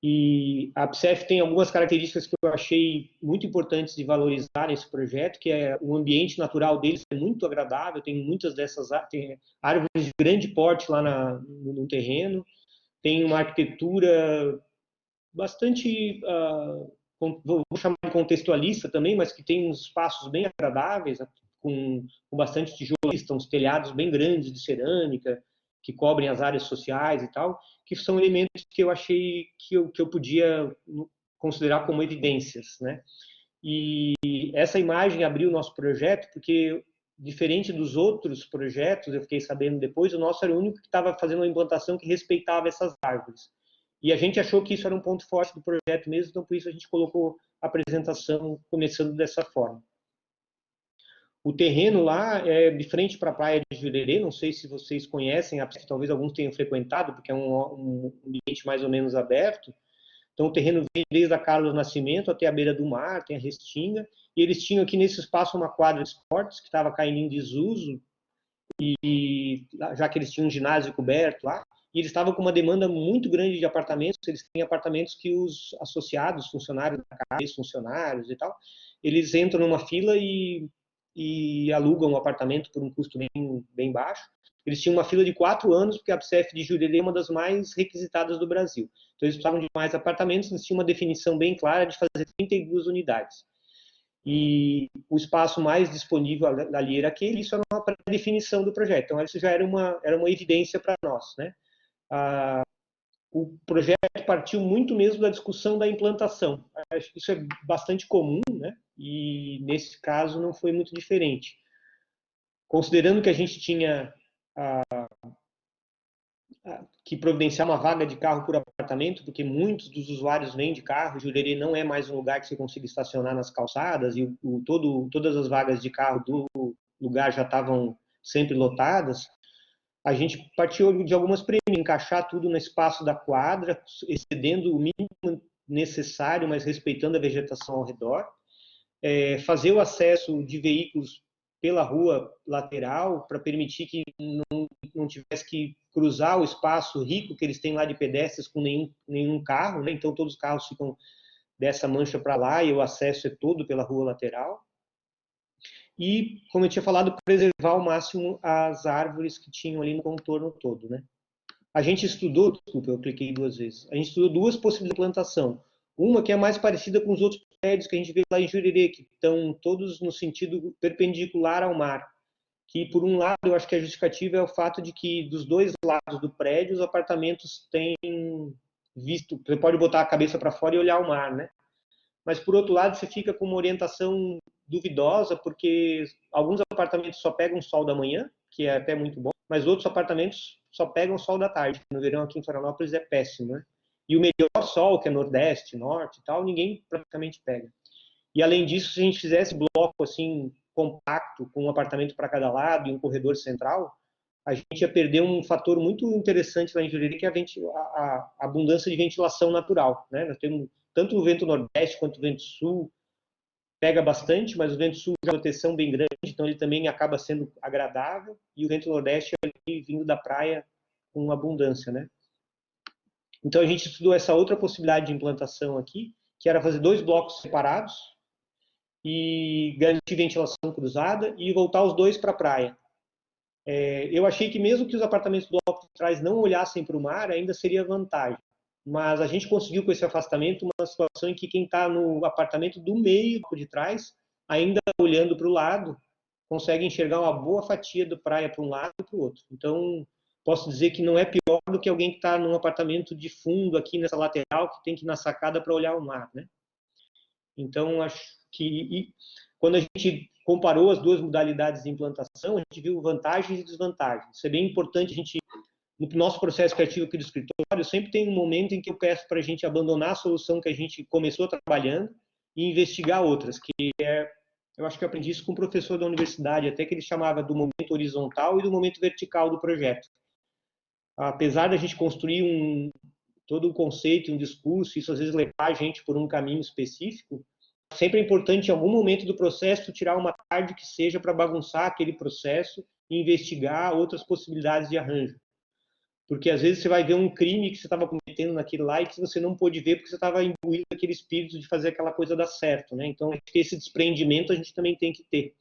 E a APCEF tem algumas características que eu achei muito importantes de valorizar nesse projeto, que é o ambiente natural deles é muito agradável, tem muitas dessas tem árvores de grande porte lá no terreno, tem uma arquitetura bastante vou chamar de contextualista também, mas que tem uns espaços bem agradáveis, com bastante tijolista, uns telhados bem grandes de cerâmica, que cobrem as áreas sociais e tal, que são elementos que eu achei que eu podia considerar como evidências, né? E essa imagem abriu o nosso projeto, porque, diferente dos outros projetos, eu fiquei sabendo depois, o nosso era o único que estava fazendo uma implantação que respeitava essas árvores. E a gente achou que isso era um ponto forte do projeto mesmo, então por isso a gente colocou a apresentação começando dessa forma. O terreno lá é de frente para a praia de Jurerê, não sei se vocês conhecem, talvez alguns tenham frequentado, porque é um ambiente mais ou menos aberto. Então o terreno vem desde a Carlos Nascimento até a beira do mar, tem a Restinga, e eles tinham aqui nesse espaço uma quadra de esportes que estava caindo em desuso, e já que eles tinham um ginásio coberto lá, e eles estavam com uma demanda muito grande de apartamentos, eles têm apartamentos que os associados, funcionários da casa, ex-funcionários e tal, eles entram numa fila e alugam um apartamento por um custo bem baixo. Eles tinham uma fila de 4 anos, porque a ABSEF de Jurerê é uma das mais requisitadas do Brasil. Então eles precisavam de mais apartamentos, eles tinham uma definição bem clara de fazer 32 unidades. E o espaço mais disponível ali era aquele, isso era uma pré-definição do projeto. Então isso já era uma evidência para nós, né? O projeto partiu muito mesmo da discussão da implantação. Isso é bastante comum, né? E nesse caso não foi muito diferente. Considerando que a gente tinha que providenciar uma vaga de carro por apartamento, porque muitos dos usuários vêm de carro, Jurerê não é mais um lugar que você consiga estacionar nas calçadas, e todas as vagas de carro do lugar já estavam sempre lotadas, a gente partiu de algumas premissas, encaixar tudo no espaço da quadra, excedendo o mínimo necessário, mas respeitando a vegetação ao redor, fazer o acesso de veículos pela rua lateral, para permitir que não tivesse que cruzar o espaço rico que eles têm lá de pedestres com nenhum carro, né? Então todos os carros ficam dessa mancha para lá e o acesso é todo pela rua lateral. E, como eu tinha falado, preservar ao máximo as árvores que tinham ali no contorno todo, né? A gente estudou, desculpa, eu cliquei 2 vezes, a gente estudou 2 possibilidades de plantação. Uma que é mais parecida com os outros prédios que a gente vê lá em Jurerê, que estão todos no sentido perpendicular ao mar. Que, por um lado, eu acho que a justificativa é o fato de que, dos 2 lados do prédio, os apartamentos têm visto, você pode botar a cabeça para fora e olhar o mar, né? Mas, por outro lado, você fica com uma orientação duvidosa, porque alguns apartamentos só pegam sol da manhã, que é até muito bom, mas outros apartamentos só pegam sol da tarde. No verão aqui em Florianópolis é péssimo, né? E o melhor sol, que é nordeste, norte e tal, ninguém praticamente pega. E além disso, se a gente fizesse bloco assim compacto, com um apartamento para cada lado e um corredor central, a gente ia perder um fator muito interessante lá em Jurerê, que é a abundância de ventilação natural, né? Nós temos tanto o vento nordeste quanto o vento sul, pega bastante, mas o vento sul já tem uma proteção bem grande, então ele também acaba sendo agradável, e o vento nordeste ali vindo da praia com abundância, né? Então a gente estudou essa outra possibilidade de implantação aqui, que era fazer 2 blocos separados e garantir ventilação cruzada e voltar os 2 para a praia. Eu achei que mesmo que os apartamentos do bloco de trás não olhassem para o mar, ainda seria vantagem. Mas a gente conseguiu com esse afastamento uma situação em que quem está no apartamento do meio de trás, ainda olhando para o lado, consegue enxergar uma boa fatia da praia para um lado e para o outro. Então, posso dizer que não é pior do que alguém que está num apartamento de fundo aqui nessa lateral, que tem que ir na sacada para olhar o mar, né? Então, acho que quando a gente comparou as 2 modalidades de implantação, a gente viu vantagens e desvantagens. Isso é bem importante. A gente, no nosso processo criativo aqui do escritório, sempre tem um momento em que eu peço para a gente abandonar a solução que a gente começou trabalhando e investigar outras, que eu acho que eu aprendi isso com um professor da universidade, até que ele chamava do momento horizontal e do momento vertical do projeto. Apesar da gente construir todo um conceito, um discurso, isso às vezes levar a gente por um caminho específico, sempre é importante, em algum momento do processo, tirar uma tarde que seja para bagunçar aquele processo e investigar outras possibilidades de arranjo. Porque às vezes você vai ver um crime que você estava cometendo naquele lá e que você não pôde ver porque você estava imbuído daquele espírito de fazer aquela coisa dar certo, né? Então, esse desprendimento a gente também tem que ter.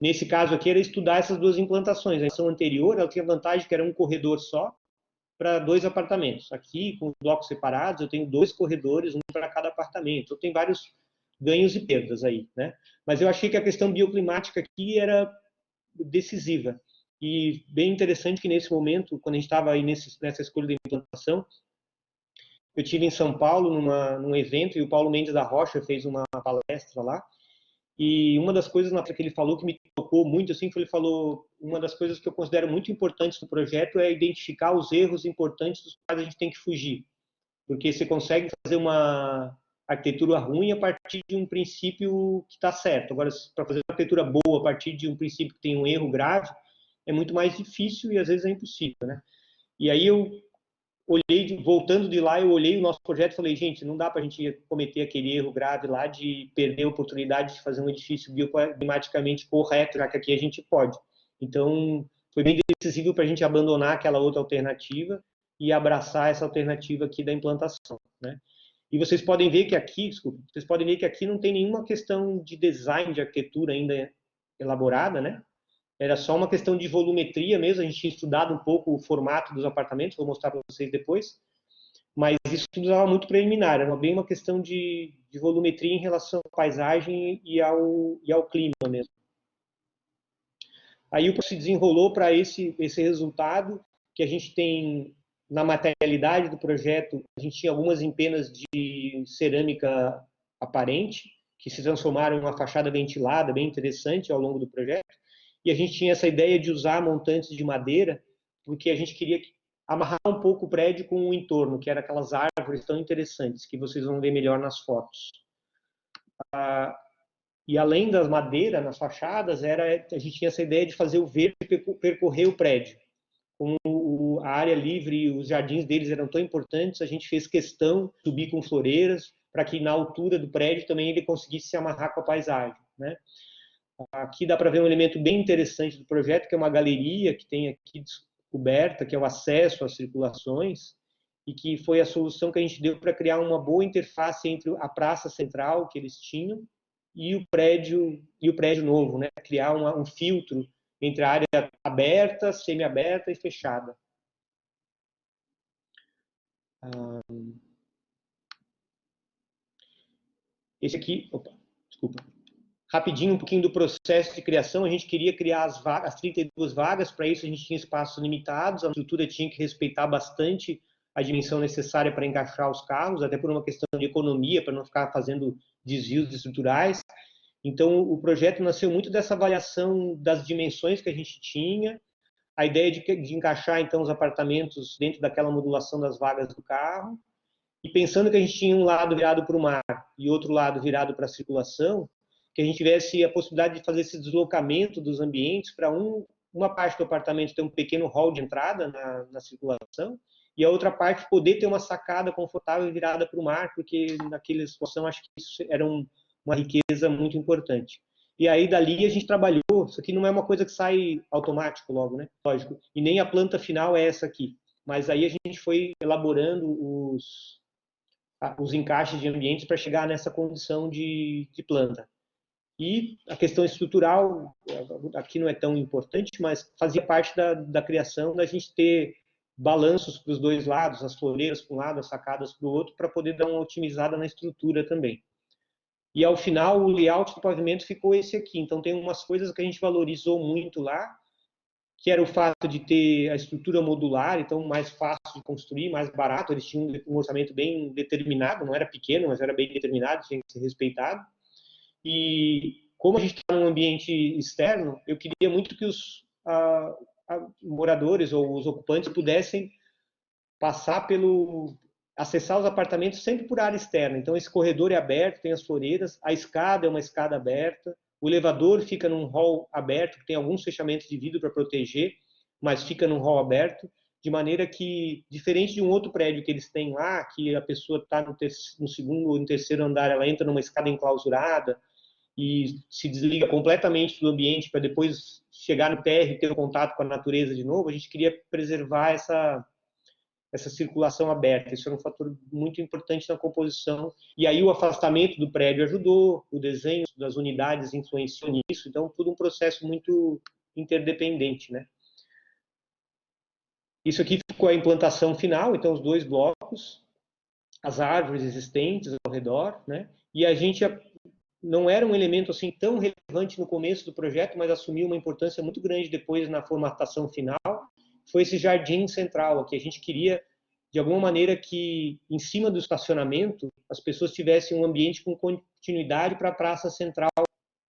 Nesse caso aqui, era estudar essas 2 implantações. A edição anterior, ela tinha vantagem que era um corredor só, para 2 apartamentos. Aqui, com blocos separados, eu tenho 2 corredores, um para cada apartamento. Eu tenho vários ganhos e perdas aí, né? Mas eu achei que a questão bioclimática aqui era decisiva. E bem interessante que nesse momento, quando a gente estava aí nessa escolha da implantação, eu estive em São Paulo num evento e o Paulo Mendes da Rocha fez uma palestra lá. E uma das coisas que ele falou que me tocou muito, assim, foi ele falou, uma das coisas que eu considero muito importantes do projeto é identificar os erros importantes dos quais a gente tem que fugir. Porque você consegue fazer uma arquitetura ruim a partir de um princípio que está certo. Agora, para fazer uma arquitetura boa a partir de um princípio que tem um erro grave, é muito mais difícil e às vezes é impossível, né? E aí eu olhei, voltando de lá, eu olhei o nosso projeto e falei, gente, não dá para a gente cometer aquele erro grave lá de perder a oportunidade de fazer um edifício bioclimaticamente correto, já que aqui a gente pode. Então, foi bem decisivo para a gente abandonar aquela outra alternativa e abraçar essa alternativa aqui da implantação, né? E vocês podem ver que aqui, desculpa, vocês podem ver que aqui não tem nenhuma questão de design de arquitetura ainda elaborada, né? Era só uma questão de volumetria mesmo, a gente tinha estudado um pouco o formato dos apartamentos, vou mostrar para vocês depois, mas isso tudo estava muito preliminar, era bem uma questão de volumetria em relação à paisagem e ao clima mesmo. Aí o se desenrolou para esse resultado, que a gente tem na materialidade do projeto, a gente tinha algumas empenas de cerâmica aparente, que se transformaram em uma fachada ventilada, bem interessante ao longo do projeto, e a gente tinha essa ideia de usar montantes de madeira, porque a gente queria amarrar um pouco o prédio com o entorno, que eram aquelas árvores tão interessantes, que vocês vão ver melhor nas fotos. E além das madeiras nas fachadas, a gente tinha essa ideia de fazer o verde percorrer o prédio. Como a área livre e os jardins deles eram tão importantes, a gente fez questão de subir com floreiras, para que na altura do prédio também ele conseguisse se amarrar com a paisagem, né? Aqui dá para ver um elemento bem interessante do projeto, que é uma galeria que tem aqui descoberta, que é o acesso às circulações, e que foi a solução que a gente deu para criar uma boa interface entre a praça central que eles tinham e o prédio novo, né? Criar um filtro entre a área aberta, semi-aberta e fechada. Esse aqui, opa, desculpa. Rapidinho, um pouquinho do processo de criação. A gente queria criar as 32 vagas, para isso a gente tinha espaços limitados, a estrutura tinha que respeitar bastante a dimensão necessária para encaixar os carros, até por uma questão de economia, para não ficar fazendo desvios estruturais. Então, o projeto nasceu muito dessa avaliação das dimensões que a gente tinha, a ideia de encaixar, então, os apartamentos dentro daquela modulação das vagas do carro, e pensando que a gente tinha um lado virado para o mar e outro lado virado para a circulação, que a gente tivesse a possibilidade de fazer esse deslocamento dos ambientes para uma parte do apartamento ter um pequeno hall de entrada na circulação, e a outra parte poder ter uma sacada confortável virada para o mar, porque naquela situação acho que isso era uma riqueza muito importante. E aí dali a gente trabalhou, isso aqui não é uma coisa que sai automático logo, né? Lógico. E nem a planta final é essa aqui. Mas aí a gente foi elaborando os encaixes de ambientes para chegar nessa condição de planta. E a questão estrutural, aqui não é tão importante, mas fazia parte da criação da gente ter balanços para os dois lados, as floreiras para um lado, as sacadas para o outro, para poder dar uma otimizada na estrutura também. E ao final, o layout do pavimento ficou esse aqui. Então tem umas coisas que a gente valorizou muito lá, que era o fato de ter a estrutura modular, então mais fácil de construir, mais barato. Eles tinham um orçamento bem determinado, não era pequeno, mas era bem determinado, tinha que ser respeitado. E como a gente está num ambiente externo, eu queria muito que os moradores ou os ocupantes pudessem acessar os apartamentos sempre por área externa. Então esse corredor é aberto, tem as floreiras, a escada é uma escada aberta, o elevador fica num hall aberto, que tem alguns fechamentos de vidro para proteger, mas fica num hall aberto, de maneira que, diferente de um outro prédio que eles têm lá, que a pessoa está no segundo ou no terceiro andar, ela entra numa escada enclausurada e se desliga completamente do ambiente para depois chegar no térreo e ter um contato com a natureza de novo, a gente queria preservar essa circulação aberta. Isso era um fator muito importante na composição. E aí o afastamento do prédio ajudou, o desenho das unidades influenciou nisso, então tudo um processo muito interdependente, né? Isso aqui ficou a implantação final, então os 2 blocos, as árvores existentes ao redor, né? E a gente não era um elemento assim tão relevante no começo do projeto, mas assumiu uma importância muito grande depois na formatação final. Foi esse jardim central aqui. A gente queria, de alguma maneira, que em cima do estacionamento as pessoas tivessem um ambiente com continuidade para a praça central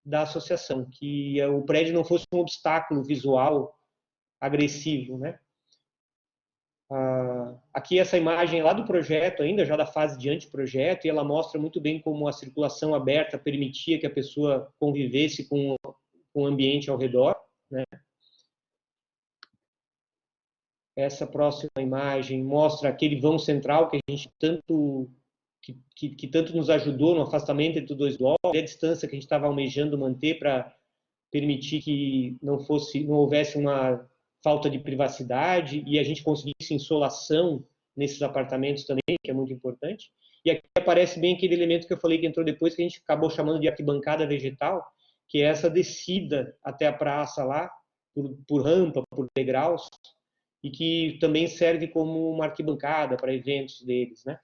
da associação, que o prédio não fosse um obstáculo visual agressivo, né? Aqui essa imagem lá do projeto ainda, já da fase de anteprojeto, e ela mostra muito bem como a circulação aberta permitia que a pessoa convivesse com o ambiente ao redor, né? Essa próxima imagem mostra aquele vão central que a gente tanto nos ajudou no afastamento entre os 2 blocos, e a distância que a gente estava almejando manter para permitir que não houvesse uma falta de privacidade e a gente conseguisse insolação nesses apartamentos também, que é muito importante. E aqui aparece bem aquele elemento que eu falei que entrou depois, que a gente acabou chamando de arquibancada vegetal, que é essa descida até a praça lá, por rampa, por degraus, e que também serve como uma arquibancada para eventos deles, né?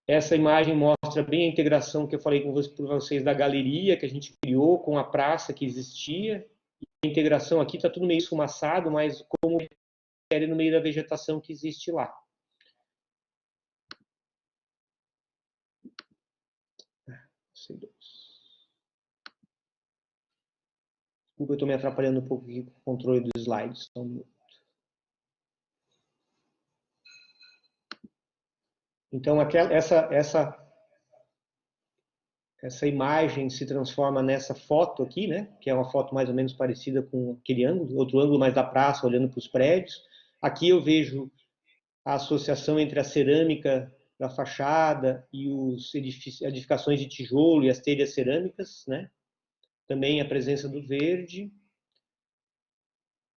Essa imagem mostra bem a integração que eu falei com vocês da galeria que a gente criou com a praça que existia. A integração aqui está tudo meio esfumaçado, mas como é no meio da vegetação que existe lá. Desculpa, eu estou me atrapalhando um pouco aqui com o controle dos slides. Então, essa imagem se transforma nessa foto aqui, né? Que é uma foto mais ou menos parecida com aquele ângulo, outro ângulo mais da praça, olhando para os prédios. Aqui eu vejo a associação entre a cerâmica da fachada e as edificações de tijolo e as telhas cerâmicas, né? Também a presença do verde.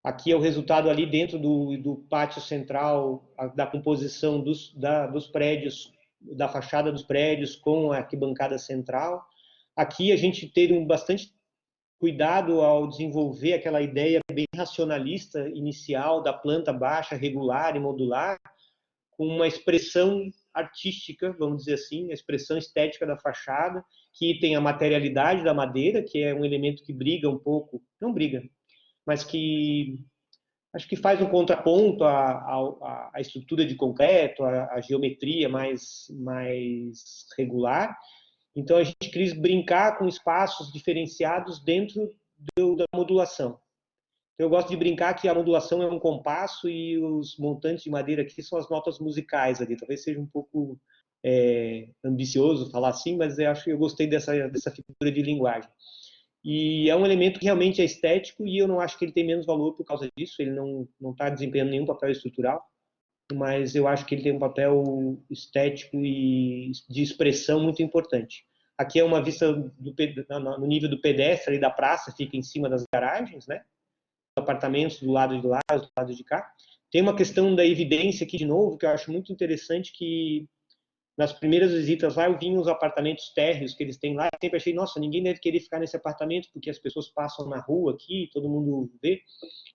Aqui é o resultado ali dentro do pátio central, da composição dos prédios, da fachada dos prédios com a arquibancada central. Aqui a gente teve bastante cuidado ao desenvolver aquela ideia bem racionalista inicial da planta baixa, regular e modular, com uma expressão artística, vamos dizer assim, a expressão estética da fachada, que tem a materialidade da madeira, que é um elemento que briga um pouco, não briga, mas que acho que faz um contraponto à estrutura de concreto, à geometria mais regular. Então a gente quis brincar com espaços diferenciados dentro da modulação. Então, eu gosto de brincar que a modulação é um compasso e os montantes de madeira aqui são as notas musicais ali. Talvez seja um pouco ambicioso falar assim, mas eu gostei dessa figura de linguagem. E é um elemento que realmente é estético e eu não acho que ele tem menos valor por causa disso. Ele não está desempenhando nenhum papel estrutural, mas eu acho que ele tem um papel estético e de expressão muito importante. Aqui é uma vista no nível do pedestre, ali da praça, fica em cima das garagens, né? Apartamentos do lado de lá, do lado de cá. Tem uma questão da evidência aqui de novo, que eu acho muito interessante, que nas primeiras visitas lá eu vi os apartamentos térreos que eles têm lá, eu sempre achei, nossa, ninguém deve querer ficar nesse apartamento, porque as pessoas passam na rua aqui, todo mundo vê,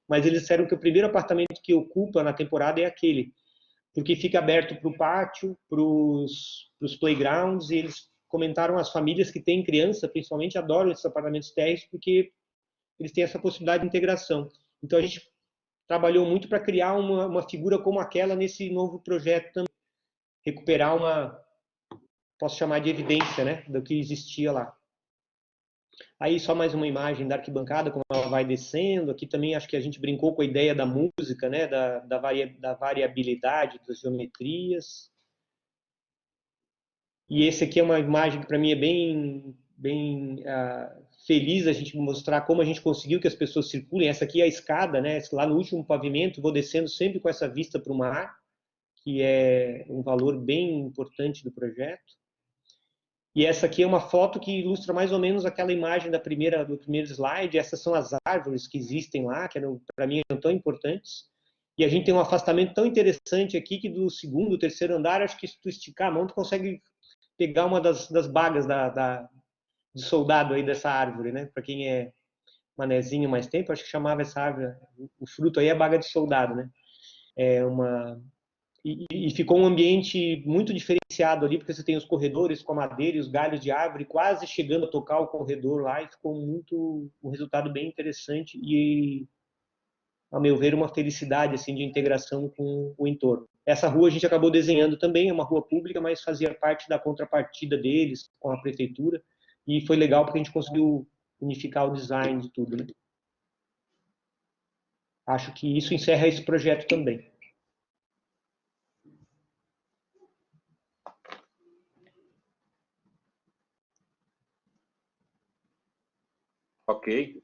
mas eles disseram que o primeiro apartamento que ocupa na temporada é aquele, porque fica aberto para o pátio, para os playgrounds, e eles comentaram, as famílias que têm criança, principalmente, adoram esses apartamentos térreos, porque eles têm essa possibilidade de integração. Então a gente trabalhou muito para criar uma figura como aquela nesse novo projeto também. Recuperar posso chamar de evidência, né, do que existia lá. Aí só mais uma imagem da arquibancada, como ela vai descendo. Aqui também acho que a gente brincou com a ideia da música, né, da variabilidade das geometrias. E esse aqui é uma imagem que para mim é bem feliz a gente mostrar como a gente conseguiu que as pessoas circulem. Essa aqui é a escada, né, lá no último pavimento, vou descendo sempre com essa vista para o mar, que é um valor bem importante do projeto. E essa aqui é uma foto que ilustra mais ou menos aquela imagem do primeiro slide. Essas são as árvores que existem lá, que para mim eram tão importantes. E a gente tem um afastamento tão interessante aqui que do segundo, terceiro andar, acho que se tu esticar a mão, tu consegue pegar uma das bagas de soldado aí dessa árvore, né? Para quem manezinho mais tempo, acho que chamava essa árvore, o fruto aí é baga de soldado, né? É uma e ficou um ambiente muito diferenciado ali, porque você tem os corredores com a madeira e os galhos de árvore quase chegando a tocar o corredor lá, e ficou um resultado bem interessante e, a meu ver, uma felicidade assim de integração com o entorno. Essa rua a gente acabou desenhando também, é uma rua pública, mas fazia parte da contrapartida deles com a prefeitura, e foi legal porque a gente conseguiu unificar o design de tudo, né? Acho que isso encerra esse projeto também. Ok.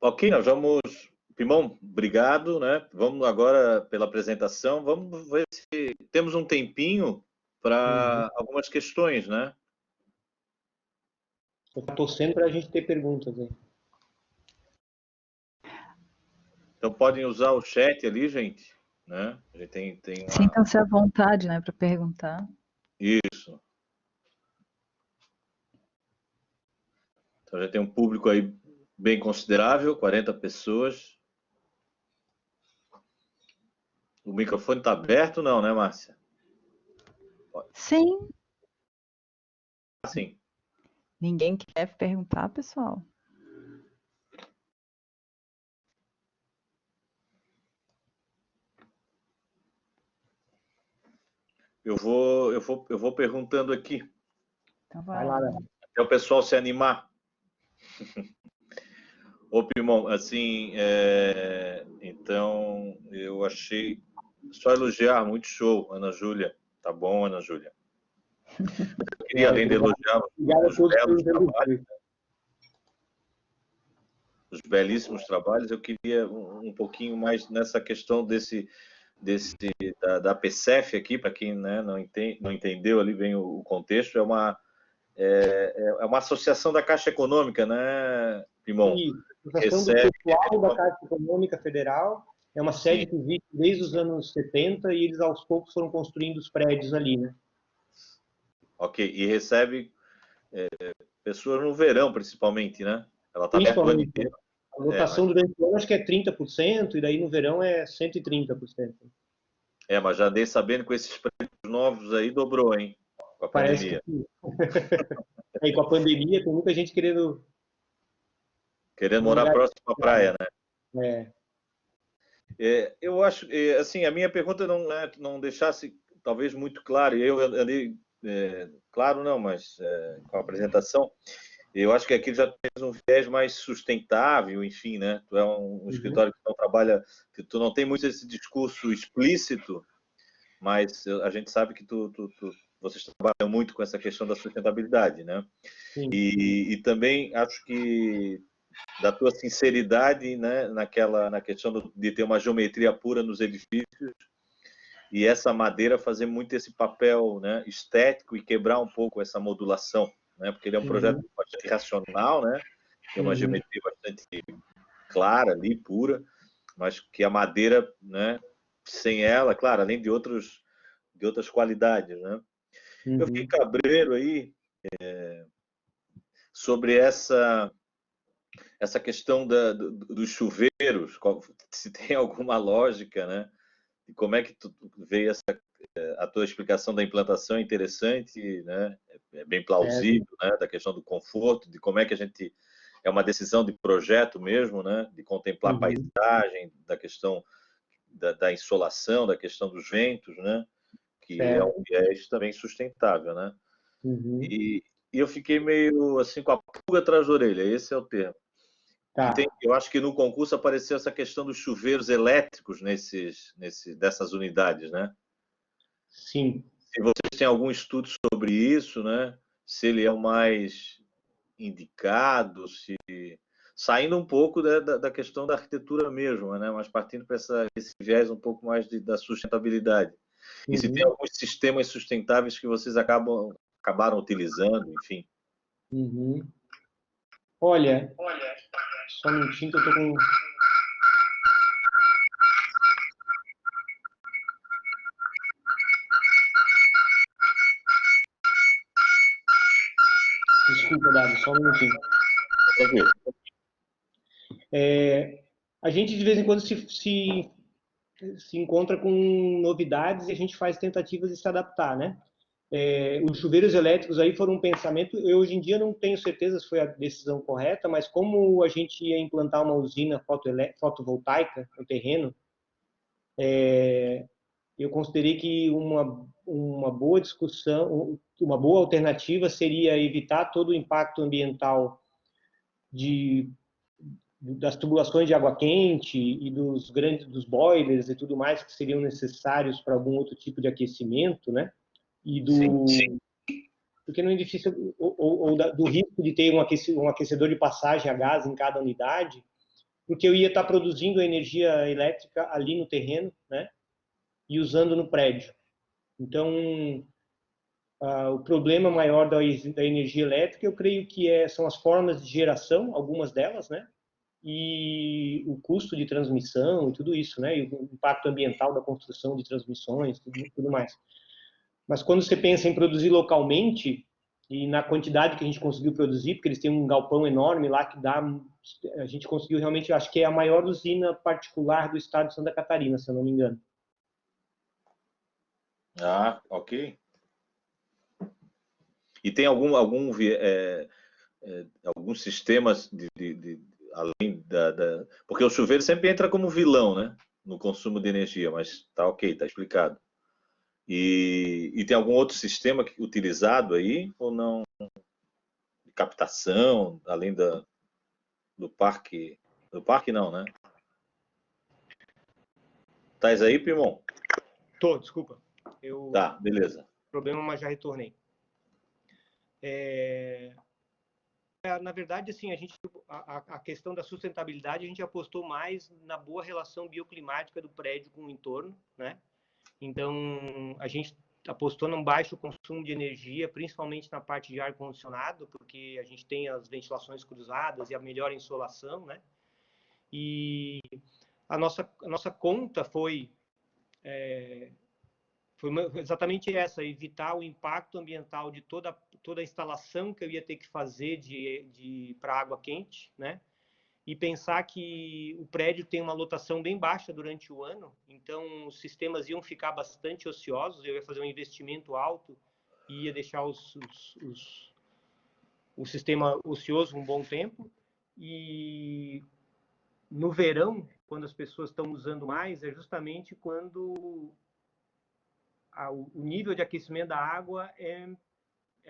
Ok, nós vamos... Pimão, obrigado, né? Vamos agora pela apresentação. Vamos ver se temos um tempinho para algumas questões, né? Estou torcendo para a gente ter perguntas aí. Então podem usar o chat ali, gente, né? A gente tem uma... Sintam-se à vontade, né, para perguntar. Isso. Então já tem um público aí bem considerável, 40 pessoas. O microfone está aberto, não, né, Márcia? Sim. Sim. Ninguém quer perguntar, pessoal? Eu vou perguntando aqui, Então Vai vai lá, lá. né? até o pessoal se animar. Ô, Pimão, assim, então eu achei só elogiar, muito show, Ana Júlia. Tá bom, Ana Júlia. Eu queria, além de elogiar Obrigado a os todos belos pelos trabalhos, elogios. os belíssimos trabalhos, eu queria um pouquinho mais nessa questão da PCF aqui, para quem, né, não entendeu ali bem o contexto, é uma associação da Caixa Econômica, né, Pimão? E a Associação do Recebe... Pessoal da Caixa Econômica Federal é uma sede que existe desde os anos 70 e eles aos poucos foram construindo os prédios ali, né? Ok, e recebe pessoas no verão, principalmente, né? Ela está aberta o ano Principalmente, inteiro. a lotação durante o ano acho que é 30%, e daí no verão é 130%. Mas já andei sabendo que com esses prédios novos aí dobrou, hein? Com a Parece pandemia. que sim. Aí com a pandemia tem muita gente querendo Querendo um morar lugar. próximo à praia, né? Eu acho, assim, a minha pergunta não deixasse talvez muito claro, e eu andei, claro não, mas com a apresentação, eu acho que aqui já tens um viés mais sustentável, enfim, né? Tu é um escritório que não trabalha, que tu não tem muito esse discurso explícito, mas a gente sabe que vocês trabalham muito com essa questão da sustentabilidade, né? Sim. E também acho que da tua sinceridade, né, na questão de ter uma geometria pura nos edifícios e essa madeira fazer muito esse papel, né, estético e quebrar um pouco essa modulação, né, porque ele é um projeto bastante racional, né, tem uma geometria bastante clara ali, pura, mas que a madeira, né, sem ela, claro, além de outras qualidades, né. Eu fiquei cabreiro aí sobre essa questão dos chuveiros, se tem alguma lógica, né? E como é que tu veio a tua explicação da implantação é interessante, né? É bem plausível, né? Da questão do conforto, de como é que a gente é uma decisão de projeto mesmo, né? De contemplar a paisagem, da questão da insolação, da questão dos ventos, né? Que é um viés também sustentável, né? E eu fiquei meio assim com a pulga atrás da orelha, esse é o termo. Tá. Eu acho que no concurso apareceu essa questão dos chuveiros elétricos dessas unidades, né? Sim. Se vocês têm algum estudo sobre isso, né? Se ele é o mais indicado, se saindo um pouco da questão da arquitetura mesmo, né? Mas partindo para esse viés um pouco mais da sustentabilidade. E se tem alguns sistemas sustentáveis que vocês acabaram utilizando, enfim. Olha, só um minutinho que eu tô com... Desculpa, Dado, só um minutinho. Tranquilo. A gente, de vez em quando, se encontra com novidades e a gente faz tentativas de se adaptar, né? Os chuveiros elétricos aí foram um pensamento. Eu, hoje em dia, não tenho certeza se foi a decisão correta, mas como a gente ia implantar uma usina fotovoltaica no terreno, eu considerei que uma boa discussão, uma boa alternativa seria evitar todo o impacto ambiental das tubulações de água quente e dos boilers e tudo mais que seriam necessários para algum outro tipo de aquecimento, né? Sim. Porque não é difícil, do risco de ter um aquecedor de passagem a gás em cada unidade, porque eu ia estar produzindo a energia elétrica ali no terreno, né? E usando no prédio. Então, o problema maior da energia elétrica, eu creio que são as formas de geração, algumas delas, né? E o custo de transmissão e tudo isso, né? E o impacto ambiental da construção de transmissões, tudo mais. Mas quando você pensa em produzir localmente e na quantidade que a gente conseguiu produzir, porque eles têm um galpão enorme lá que a gente conseguiu realmente, acho que é a maior usina particular do estado de Santa Catarina, se eu não me engano. Ah, ok. E tem alguns sistemas além porque o chuveiro sempre entra como vilão, né? No consumo de energia, mas tá ok, tá explicado. E tem algum outro sistema utilizado aí ou não? De captação, além do parque? Do parque não, né? Tais aí, Primon? Desculpa. Tá, beleza. Problema, mas já retornei. Na verdade, assim, a questão da sustentabilidade, a gente apostou mais na boa relação bioclimática do prédio com o entorno, né? Então, a gente apostou num baixo consumo de energia, principalmente na parte de ar-condicionado, porque a gente tem as ventilações cruzadas e a melhor insolação, né? E a nossa conta foi exatamente essa, evitar o impacto ambiental de toda a instalação que eu ia ter que fazer para água quente, né? E pensar que o prédio tem uma lotação bem baixa durante o ano, então os sistemas iam ficar bastante ociosos, eu ia fazer um investimento alto e ia deixar o sistema ocioso um bom tempo. E no verão, quando as pessoas estão usando mais, é justamente quando o nível de aquecimento da água é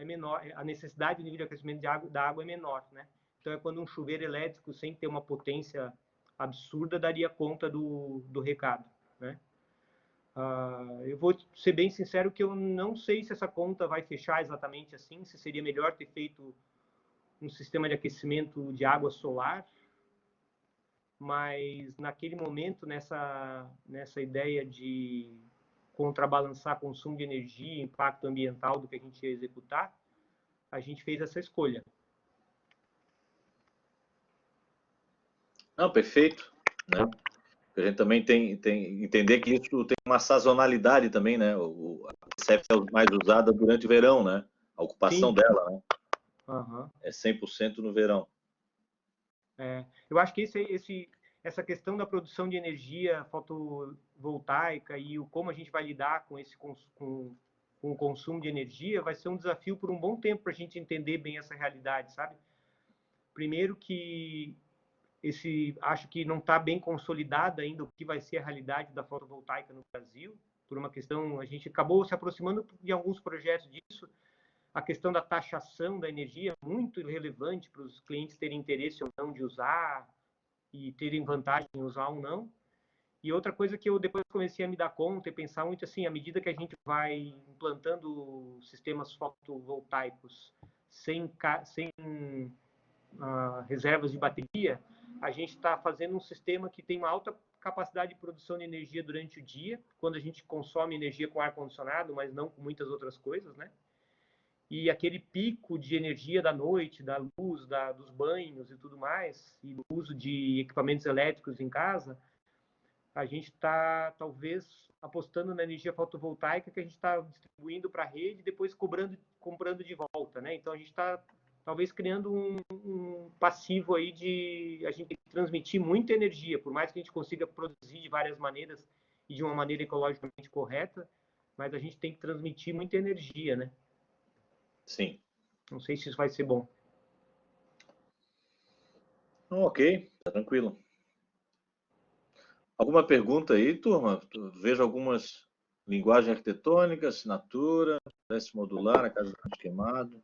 menor, a necessidade do nível de aquecimento da água é menor, né? Então é quando um chuveiro elétrico, sem ter uma potência absurda, daria conta do recado, né? Eu vou ser bem sincero que eu não sei se essa conta vai fechar exatamente assim, se seria melhor ter feito um sistema de aquecimento de água solar, mas naquele momento, nessa ideia de contrabalançar consumo de energia, impacto ambiental do que a gente ia executar, a gente fez essa escolha. Não, perfeito, né? A gente também tem entender que isso tem uma sazonalidade também, né? A CEF é mais usada durante o verão, né? A ocupação Sim. dela, né? Uhum. É 100% no verão. Eu acho que essa questão da produção de energia fotovoltaica e como a gente vai lidar com o consumo de energia vai ser um desafio por um bom tempo para a gente entender bem essa realidade, sabe? Primeiro que acho que não está bem consolidada ainda o que vai ser a realidade da fotovoltaica no Brasil, por uma questão, a gente acabou se aproximando de alguns projetos disso. A questão da taxação da energia é muito relevante para os clientes terem interesse ou não de usar e terem vantagem em usar ou não. E outra coisa que eu depois comecei a me dar conta e pensar muito assim, à medida que a gente vai implantando sistemas fotovoltaicos sem reservas de bateria, a gente está fazendo um sistema que tem uma alta capacidade de produção de energia durante o dia, quando a gente consome energia com ar-condicionado, mas não com muitas outras coisas, né? E aquele pico de energia da noite, da luz, dos banhos e tudo mais, e do uso de equipamentos elétricos em casa, a gente está, talvez, apostando na energia fotovoltaica que a gente está distribuindo para a rede e depois comprando de volta, né? Então, a gente está talvez criando um passivo aí de a gente transmitir muita energia, por mais que a gente consiga produzir de várias maneiras e de uma maneira ecologicamente correta, mas a gente tem que transmitir muita energia, né? Sim. Não sei se isso vai ser bom. Ok, tá tranquilo. Alguma pergunta aí, turma? Vejo algumas linguagem arquitetônica, assinatura, teste modular, a casa do queimado.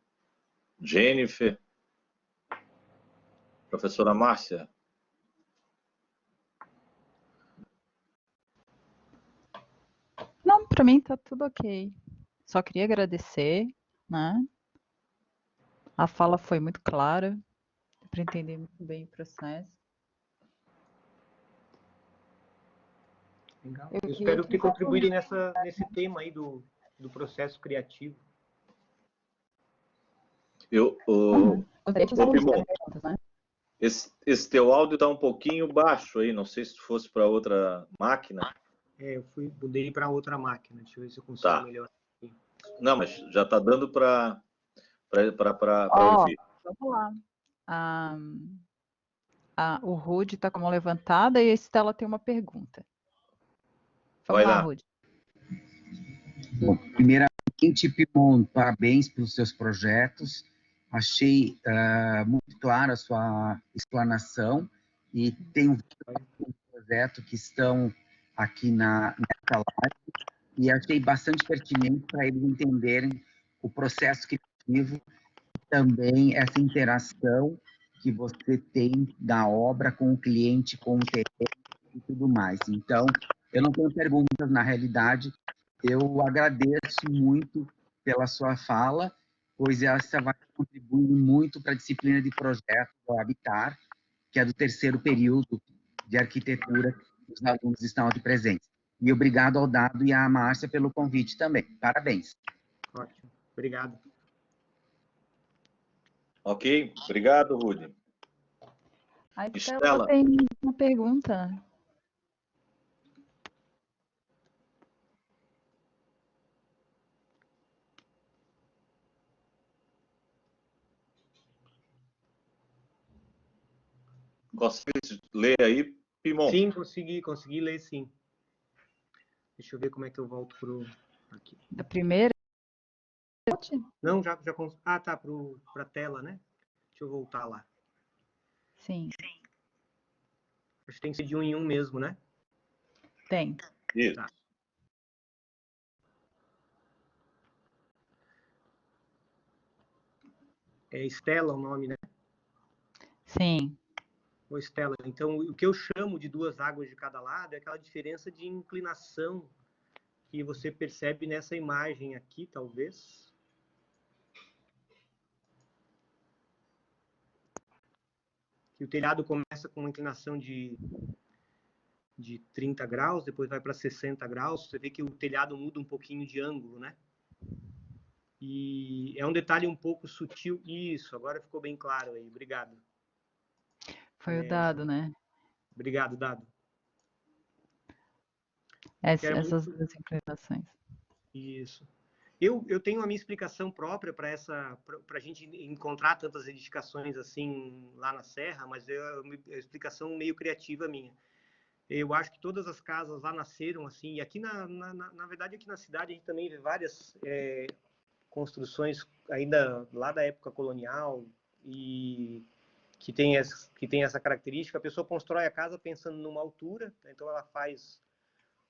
Jennifer. Professora Márcia. Não, para mim tá tudo ok. Só queria agradecer, né? A fala foi muito clara, para entender muito bem o processo. Legal. Eu Eu queria espero que ter contribuído nesse tema aí do processo criativo. gostaria que você Pimon, perguntas, né? esse teu áudio está um pouquinho baixo aí, não sei se fosse para outra máquina. Eu mudei para outra máquina, deixa eu ver se eu consigo Tá. melhorar. Não, mas já está dando para Ó, ouvir. vamos lá. O Rude está com a mão levantada e a Estela tem uma pergunta. Vamos Vai lá, lá. Rude. Bom, primeiramente, Pimon, parabéns pelos seus projetos. Achei muito clara a sua explanação e tenho um projeto que estão aqui nessa live e achei bastante pertinente para eles entenderem o processo criativo e também essa interação que você tem da obra com o cliente, com o terreno e tudo mais. Então, eu não tenho perguntas na realidade. Eu agradeço muito pela sua fala, pois essa vai contribuir muito para a disciplina de projeto do Habitar, que é do terceiro período de arquitetura que os alunos estão aqui presentes. E obrigado ao Dado e à Márcia pelo convite também. Parabéns. Ótimo, obrigado. Ok, obrigado, Rude. A Estela Estela. tem uma pergunta. Consegue ler aí, Pimon? Sim, consegui ler sim. Deixa eu ver como é que eu volto aqui. Da primeira? Não, já ah, tá, para a tela, né? Deixa eu voltar lá. Sim. Acho que tem que ser de 1 em 1 mesmo, né? Tem. Isso. Tá. É Estela o nome, né? Sim. Ô, Estela, então o que eu chamo de duas águas de cada lado é aquela diferença de inclinação que você percebe nessa imagem aqui, talvez. Que o telhado começa com uma inclinação de 30 graus, depois vai para 60 graus. Você vê que o telhado muda um pouquinho de ângulo, né? E é um detalhe um pouco sutil. Isso, agora ficou bem claro aí. Obrigado. Foi o Dado, né? Obrigado, Dado. Essas duas inclinações. Isso. Eu tenho a minha explicação própria para a gente encontrar tantas edificações assim lá na Serra, mas é uma explicação meio criativa minha. Eu acho que todas as casas lá nasceram assim, e aqui na verdade aqui na cidade a gente também vê várias construções ainda lá da época colonial e que tem essa característica. A pessoa constrói a casa pensando numa altura, então ela faz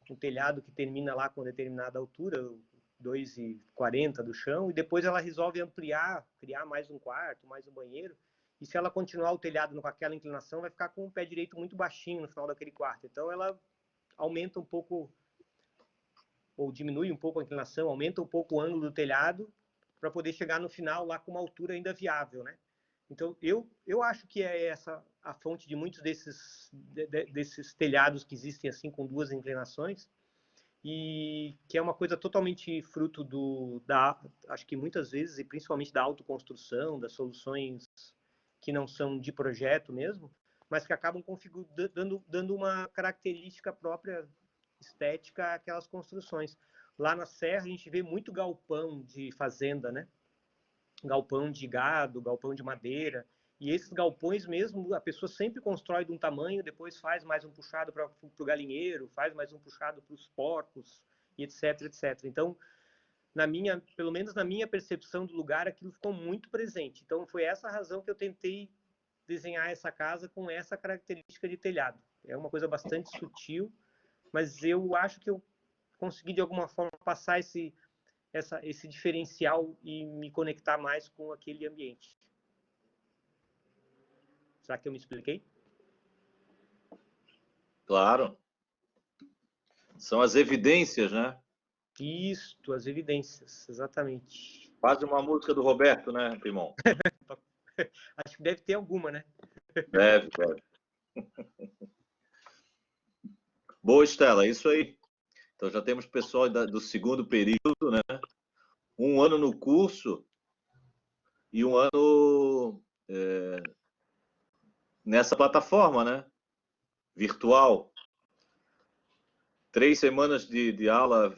um telhado que termina lá com determinada altura, 2,40 do chão, e depois ela resolve ampliar, criar mais um quarto, mais um banheiro, e se ela continuar o telhado com aquela inclinação, vai ficar com o pé direito muito baixinho no final daquele quarto. Então ela aumenta um pouco, ou diminui um pouco a inclinação, aumenta um pouco o ângulo do telhado, para poder chegar no final lá com uma altura ainda viável, né? Então, eu acho que é essa a fonte de muitos desses telhados que existem assim com duas inclinações, e que é uma coisa totalmente fruto acho que muitas vezes, e principalmente da autoconstrução, das soluções que não são de projeto mesmo, mas que acabam dando uma característica própria estética àquelas construções. Lá na Serra a gente vê muito galpão de fazenda, né? galpão de gado, galpão de madeira. E esses galpões mesmo, a pessoa sempre constrói de um tamanho, depois faz mais um puxado para o galinheiro, faz mais um puxado para os porcos, e etc, etc. Então, pelo menos na minha percepção do lugar, aquilo ficou muito presente. Então, foi essa a razão que eu tentei desenhar essa casa com essa característica de telhado. É uma coisa bastante sutil, mas eu acho que eu consegui, de alguma forma, passar esse diferencial e me conectar mais com aquele ambiente. Será que eu me expliquei? Claro. São as evidências, né? Isto, as evidências, exatamente. Quase uma música do Roberto, né, Pimon? Acho que deve ter alguma, né? Deve. Boa, Estela, é isso aí. Então já temos pessoal do segundo período, né? Um ano no curso e um ano nessa plataforma, né? Virtual. 3 semanas de aula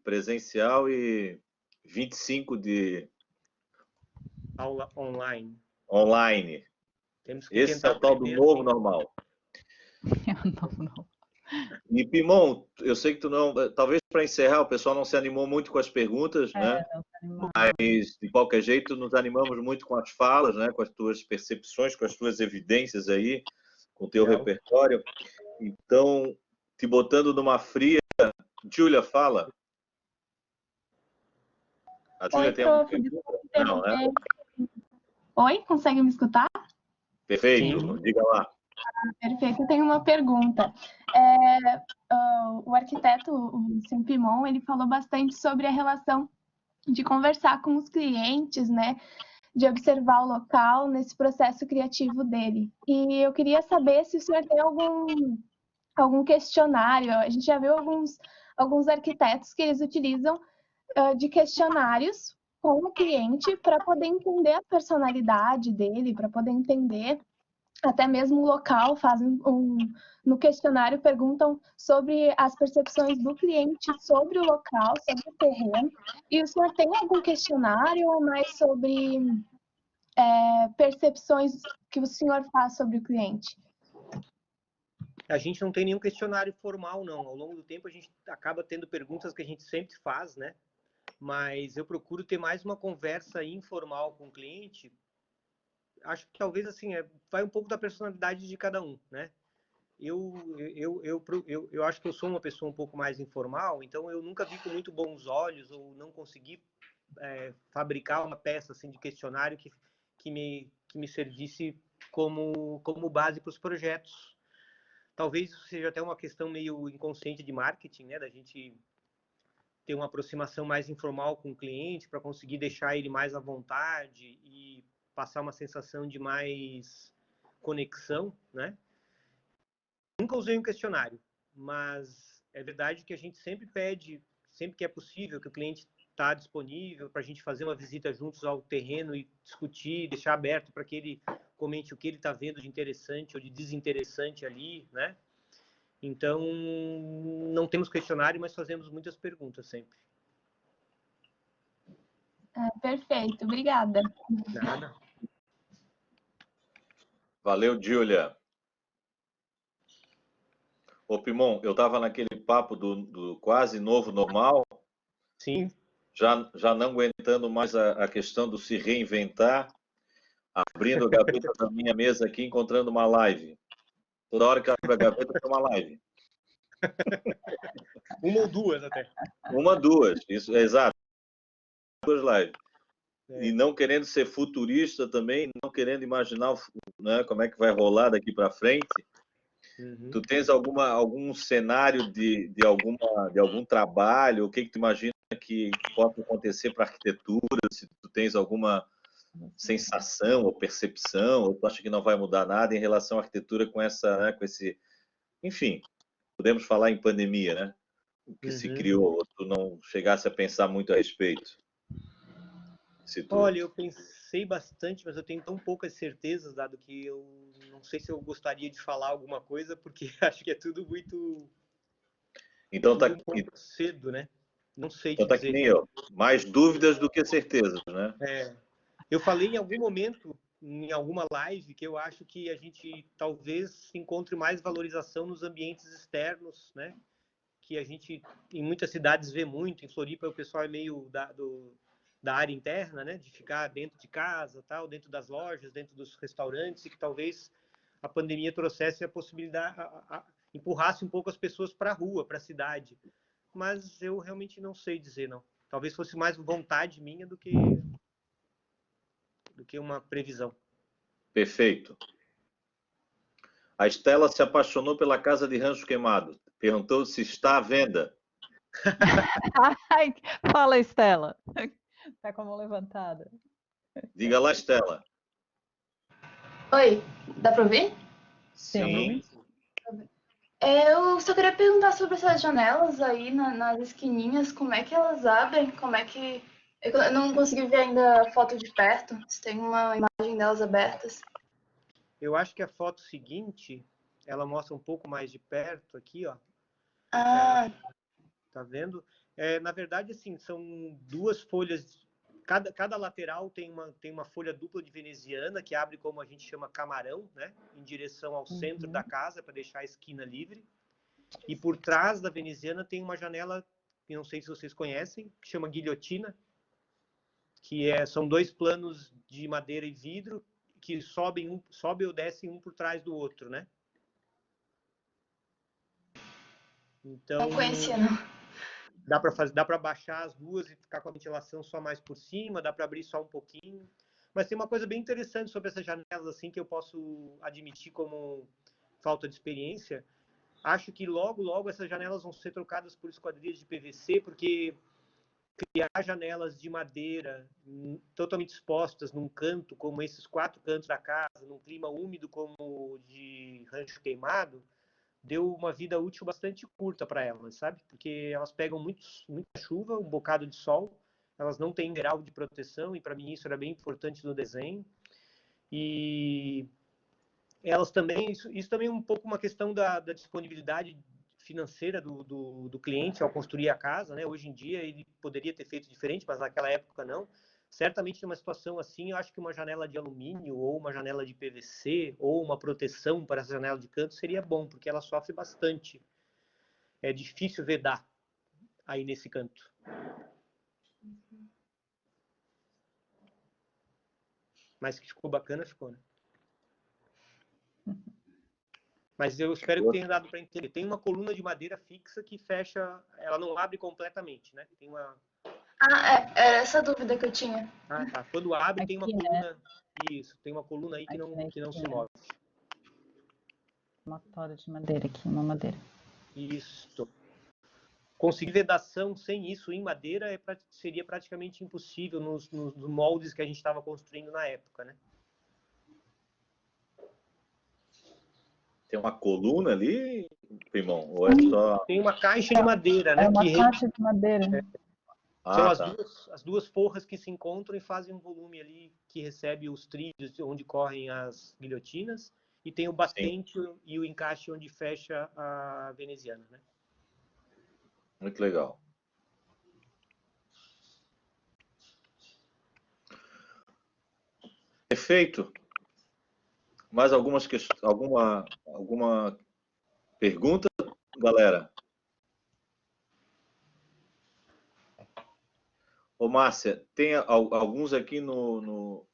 presencial e 25 de Aula online. online. Temos que Esse é tentar o tal do aprender novo assim. normal. Não. E, Pimon, eu sei que tu não... Talvez para encerrar, o pessoal não se animou muito com as perguntas, né? Não tá animado. Mas, de qualquer jeito, nos animamos muito com as falas, né? Com as tuas percepções, com as tuas evidências aí, com o teu Legal. repertório. Então, te botando numa fria... Júlia, fala. A Júlia Oi, tem alguma prof. pergunta? Não, né? Oi, consegue me escutar? Perfeito, Sim. diga lá. Perfeito, eu tenho uma pergunta. O arquiteto, o Sr. Pimon, ele falou bastante sobre a relação de conversar com os clientes, né? De observar o local nesse processo criativo dele. E eu queria saber se o senhor tem algum questionário. A gente já viu alguns arquitetos que eles utilizam de questionários com o cliente para poder entender a personalidade dele, para poder entender até mesmo o local, no questionário perguntam sobre as percepções do cliente sobre o local, sobre o terreno. E o senhor tem algum questionário ou mais sobre percepções que o senhor faz sobre o cliente? A gente não tem nenhum questionário formal, não. Ao longo do tempo, a gente acaba tendo perguntas que a gente sempre faz, né? Mas eu procuro ter mais uma conversa informal com o cliente. Acho que talvez, assim, vai um pouco da personalidade de cada um, né? Eu acho que eu sou uma pessoa um pouco mais informal, então eu nunca vi com muito bons olhos ou não consegui fabricar uma peça assim de questionário que me servisse como base para os projetos. Talvez isso seja até uma questão meio inconsciente de marketing, né? Da gente ter uma aproximação mais informal com o cliente para conseguir deixar ele mais à vontade e passar uma sensação de mais conexão, né? Nunca usei um questionário, mas é verdade que a gente sempre pede, sempre que é possível, que o cliente está disponível para a gente fazer uma visita juntos ao terreno e discutir, deixar aberto para que ele comente o que ele está vendo de interessante ou de desinteressante ali, né? Então, não temos questionário, mas fazemos muitas perguntas sempre. Perfeito, obrigada. Nada. Valeu, Júlia. Ô, Pimon, eu estava naquele papo do quase novo normal. Sim. Já não aguentando mais a questão do se reinventar, abrindo a gaveta da minha mesa aqui, encontrando uma live. Toda hora que eu abro a gaveta, tem uma live. Uma ou duas até. Uma, duas, isso, exato. 2 lives. E não querendo ser futurista também, não querendo imaginar, né, como é que vai rolar daqui para frente. Uhum. Tu tens algum cenário de algum trabalho? O que tu imagina que possa acontecer para a arquitetura? Se tu tens alguma sensação ou percepção, ou tu acha que não vai mudar nada em relação à arquitetura com essa, né, com esse, enfim, podemos falar em pandemia, né? O que se criou, ou tu não chegasse a pensar muito a respeito? Olha, eu pensei bastante, mas eu tenho tão poucas certezas, dado que eu não sei se eu gostaria de falar alguma coisa, porque acho que é tudo muito, então tudo um pouco cedo, né? Não sei te então tá que dizer. nem eu. Mais dúvidas do que certezas, né? Eu falei em algum momento, em alguma live, que eu acho que a gente talvez encontre mais valorização nos ambientes externos, né? Que a gente, em muitas cidades, vê muito. Em Floripa, o pessoal é meio da área interna, né? De ficar dentro de casa, tal, dentro das lojas, dentro dos restaurantes, e que talvez a pandemia trouxesse a possibilidade, empurrasse um pouco as pessoas para a rua, para a cidade. Mas eu realmente não sei dizer, não. Talvez fosse mais vontade minha do que uma previsão. Perfeito. A Estela se apaixonou pela casa de Rancho Queimado. Perguntou se está à venda. Ai, fala, Estela. Tá com a mão levantada. Diga lá, Estela. Oi, dá pra ouvir? Sim. Eu só queria perguntar sobre essas janelas aí nas esquininhas, como é que elas abrem, como é que... Eu não consegui ver ainda a foto de perto, se tem uma imagem delas abertas. Eu acho que a foto seguinte, ela mostra um pouco mais de perto aqui, ó. Ah, Tá vendo? Na verdade, assim, são duas folhas. Cada lateral tem uma folha dupla de veneziana que abre como a gente chama camarão, né? Em direção ao centro da casa para deixar a esquina livre. E por trás da veneziana tem uma janela que não sei se vocês conhecem, que chama guilhotina, que são dois planos de madeira e vidro que sobe ou descem um por trás do outro, né? Então, não conhecia, não. dá para baixar as duas e ficar com a ventilação só mais por cima, dá para abrir só um pouquinho. Mas tem uma coisa bem interessante sobre essas janelas assim que eu posso admitir como falta de experiência. Acho que logo essas janelas vão ser trocadas por esquadrias de PVC, porque criar janelas de madeira totalmente expostas num canto, como esses 4 cantos da casa, num clima úmido como o de Rancho Queimado, deu uma vida útil bastante curta para elas, sabe? Porque elas pegam muita chuva, um bocado de sol, elas não têm grau de proteção, e para mim isso era bem importante no desenho. E elas também, isso também é um pouco uma questão da disponibilidade financeira do cliente ao construir a casa, né? Hoje em dia ele poderia ter feito diferente, mas naquela época não. Certamente numa situação assim, eu acho que uma janela de alumínio ou uma janela de PVC ou uma proteção para essa janela de canto seria bom, porque ela sofre bastante. É difícil vedar aí nesse canto. Mas que ficou bacana, ficou, né? Mas eu espero que tenha dado para entender. Tem uma coluna de madeira fixa que fecha, ela não abre completamente, né? Tem uma... Era essa dúvida que eu tinha. Tá. Quando abre, Aqui, tem uma coluna... Isso, tem uma coluna aí que não se move. Uma tora de madeira aqui, uma madeira. Isso. Conseguir vedação sem isso em madeira seria praticamente impossível nos moldes que a gente estava construindo na época, né? Tem uma coluna ali, Primão? Ou é só... Tem uma caixa de madeira, né? É uma caixa de madeira. São tá. as duas forras que se encontram e fazem um volume ali que recebe os trilhos onde correm as guilhotinas, e tem o batente e o encaixe onde fecha a veneziana, né? Muito legal. Perfeito. Mais alguma pergunta, galera? Ô, Márcia, tem alguns aqui no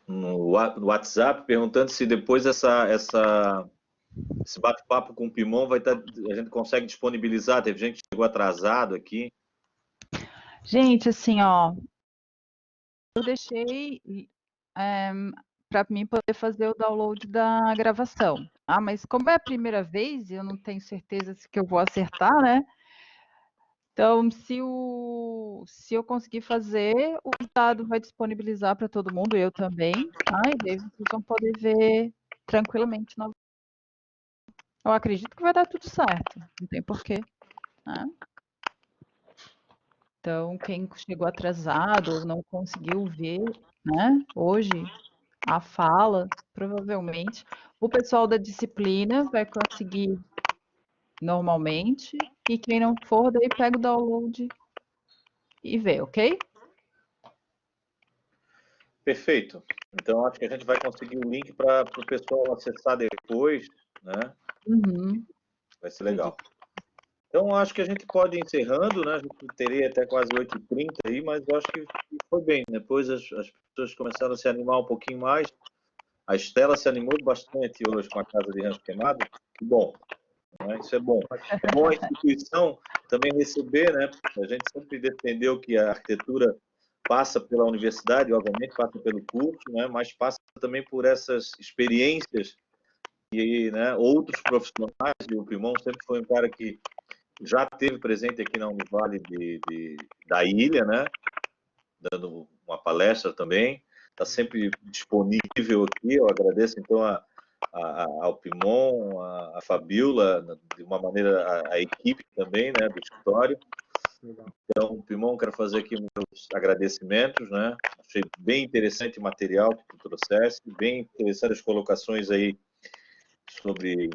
WhatsApp perguntando se depois esse bate-papo com o Pimon a gente consegue disponibilizar. Teve gente que chegou atrasado aqui. Gente, assim, ó, eu deixei para mim poder fazer o download da gravação. Mas como é a primeira vez, eu não tenho certeza se que eu vou acertar, né? Então, se eu conseguir fazer, o dado vai disponibilizar para todo mundo, eu também, tá? E daí vocês vão poder ver tranquilamente. Eu acredito que vai dar tudo certo, não tem porquê, né? Então, quem chegou atrasado ou não conseguiu ver, né, hoje, a fala, provavelmente, o pessoal da disciplina vai conseguir normalmente, e quem não for, daí pega o download e ver, ok? Perfeito. Então, acho que a gente vai conseguir o link para o pessoal acessar depois, né? Uhum. Vai ser legal. Então, acho que a gente pode ir encerrando, né? A gente teria até quase 8h30 aí, mas eu acho que foi bem. Depois as pessoas começaram a se animar um pouquinho mais. A Estela se animou bastante hoje com a Casa de Rancho Queimado. Que bom, né? Isso é bom. É bom a instituição também receber, né? A gente sempre defendeu que a arquitetura passa pela universidade, obviamente, passa pelo curso, né? Mas passa também por essas experiências e, né, outros profissionais. E o Pimon sempre foi um cara que já esteve presente aqui na Univale da Ilha, né? Dando uma palestra também. Está sempre disponível aqui. Eu agradeço, então, ao Pimon, a Fabiola, de uma maneira, a equipe também, né, do escritório. Então, Pimon, quero fazer aqui meus agradecimentos, né? Achei bem interessante o material que tu trouxeste, bem interessante as colocações aí sobre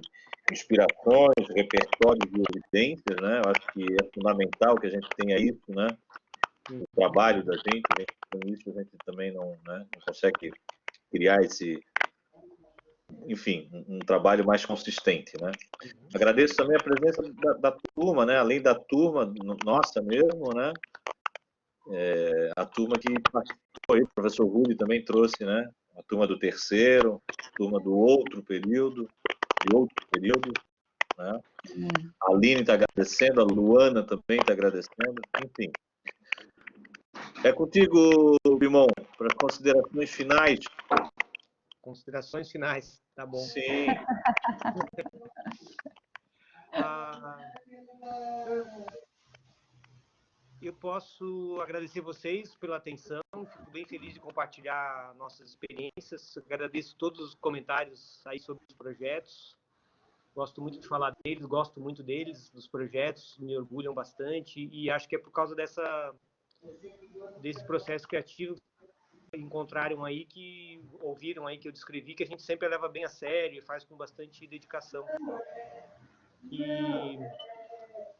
inspirações, repertórios e evidências, né? Eu acho que é fundamental que a gente tenha isso, né? O trabalho da gente, com isso a gente também não, né, não consegue criar esse, enfim, um trabalho mais consistente, né? Agradeço também a presença da turma, né? Além da turma nossa mesmo, né? A turma que participou aí, o professor Rudi também trouxe, né? A turma do terceiro, a turma do outro período, de outros períodos, né? A Aline está agradecendo, a Luana também está agradecendo, enfim. É contigo, Bimon, para as considerações finais. Considerações finais, tá bom. Sim. Eu posso agradecer vocês pela atenção, fico bem feliz de compartilhar nossas experiências, agradeço todos os comentários aí sobre os projetos, gosto muito de falar deles, gosto muito deles, dos projetos, me orgulham bastante e acho que é por causa desse processo criativo que encontraram aí, que ouviram aí que eu descrevi, que a gente sempre leva bem a sério e faz com bastante dedicação. E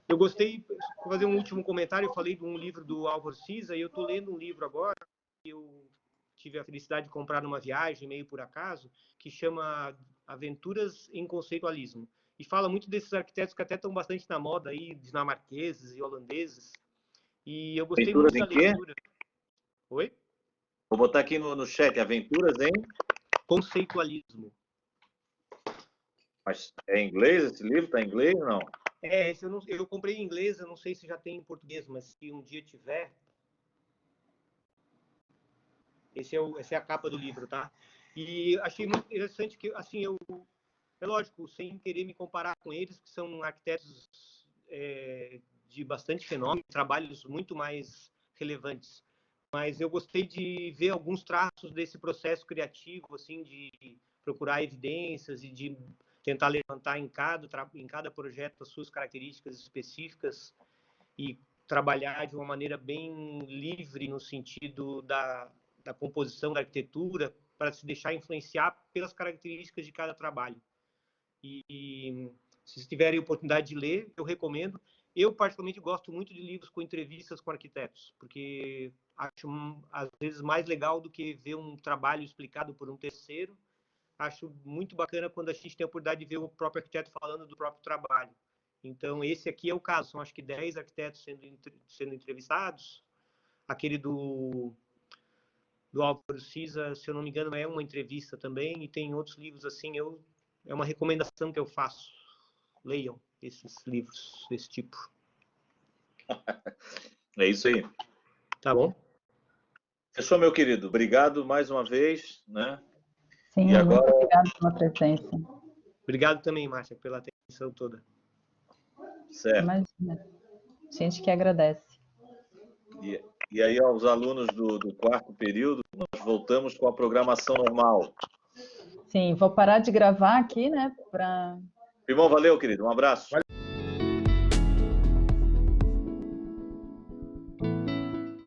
eu gostei, vou fazer um último comentário, eu falei de um livro do Álvaro Siza, e eu estou lendo um livro agora, que eu tive a felicidade de comprar numa viagem, meio por acaso, que chama Aventuras em Conceitualismo. E fala muito desses arquitetos que até estão bastante na moda aí, dinamarqueses e holandeses. E eu gostei Aventuras muito da em quê? leitura. Oi? Vou botar aqui no chat, Aventuras em... Conceitualismo. Mas é em inglês esse livro? Está em inglês ou não? Esse eu comprei em inglês, eu não sei se já tem em português, mas se um dia tiver... Essa é a capa do livro, tá? E achei muito interessante que, assim, é lógico, sem querer me comparar com eles, que são arquitetos de bastante fenômeno, trabalhos muito mais relevantes. Mas eu gostei de ver alguns traços desse processo criativo, assim, de procurar evidências e de tentar levantar em cada projeto as suas características específicas e trabalhar de uma maneira bem livre no sentido da composição da arquitetura, para se deixar influenciar pelas características de cada trabalho. E se vocês tiverem oportunidade de ler, eu recomendo. Eu, particularmente, gosto muito de livros com entrevistas com arquitetos, porque acho, às vezes, mais legal do que ver um trabalho explicado por um terceiro. Acho muito bacana quando a gente tem a oportunidade de ver o próprio arquiteto falando do próprio trabalho. Então, esse aqui é o caso. São, acho que, 10 arquitetos sendo entrevistados. Aquele do Álvaro Siza, se eu não me engano, é uma entrevista também. E tem outros livros assim. É uma recomendação que eu faço. Leiam esses livros desse tipo. É isso aí. Tá bom? Fechou, meu querido. Obrigado mais uma vez, né? Sim, E agora... muito obrigada pela presença. Obrigado também, Márcia, pela atenção toda. Certo. Imagina. Gente que agradece. E aí, aos alunos do quarto período, nós voltamos com a programação normal. Sim, vou parar de gravar aqui, né? Irmão, valeu, querido. Um abraço. Valeu.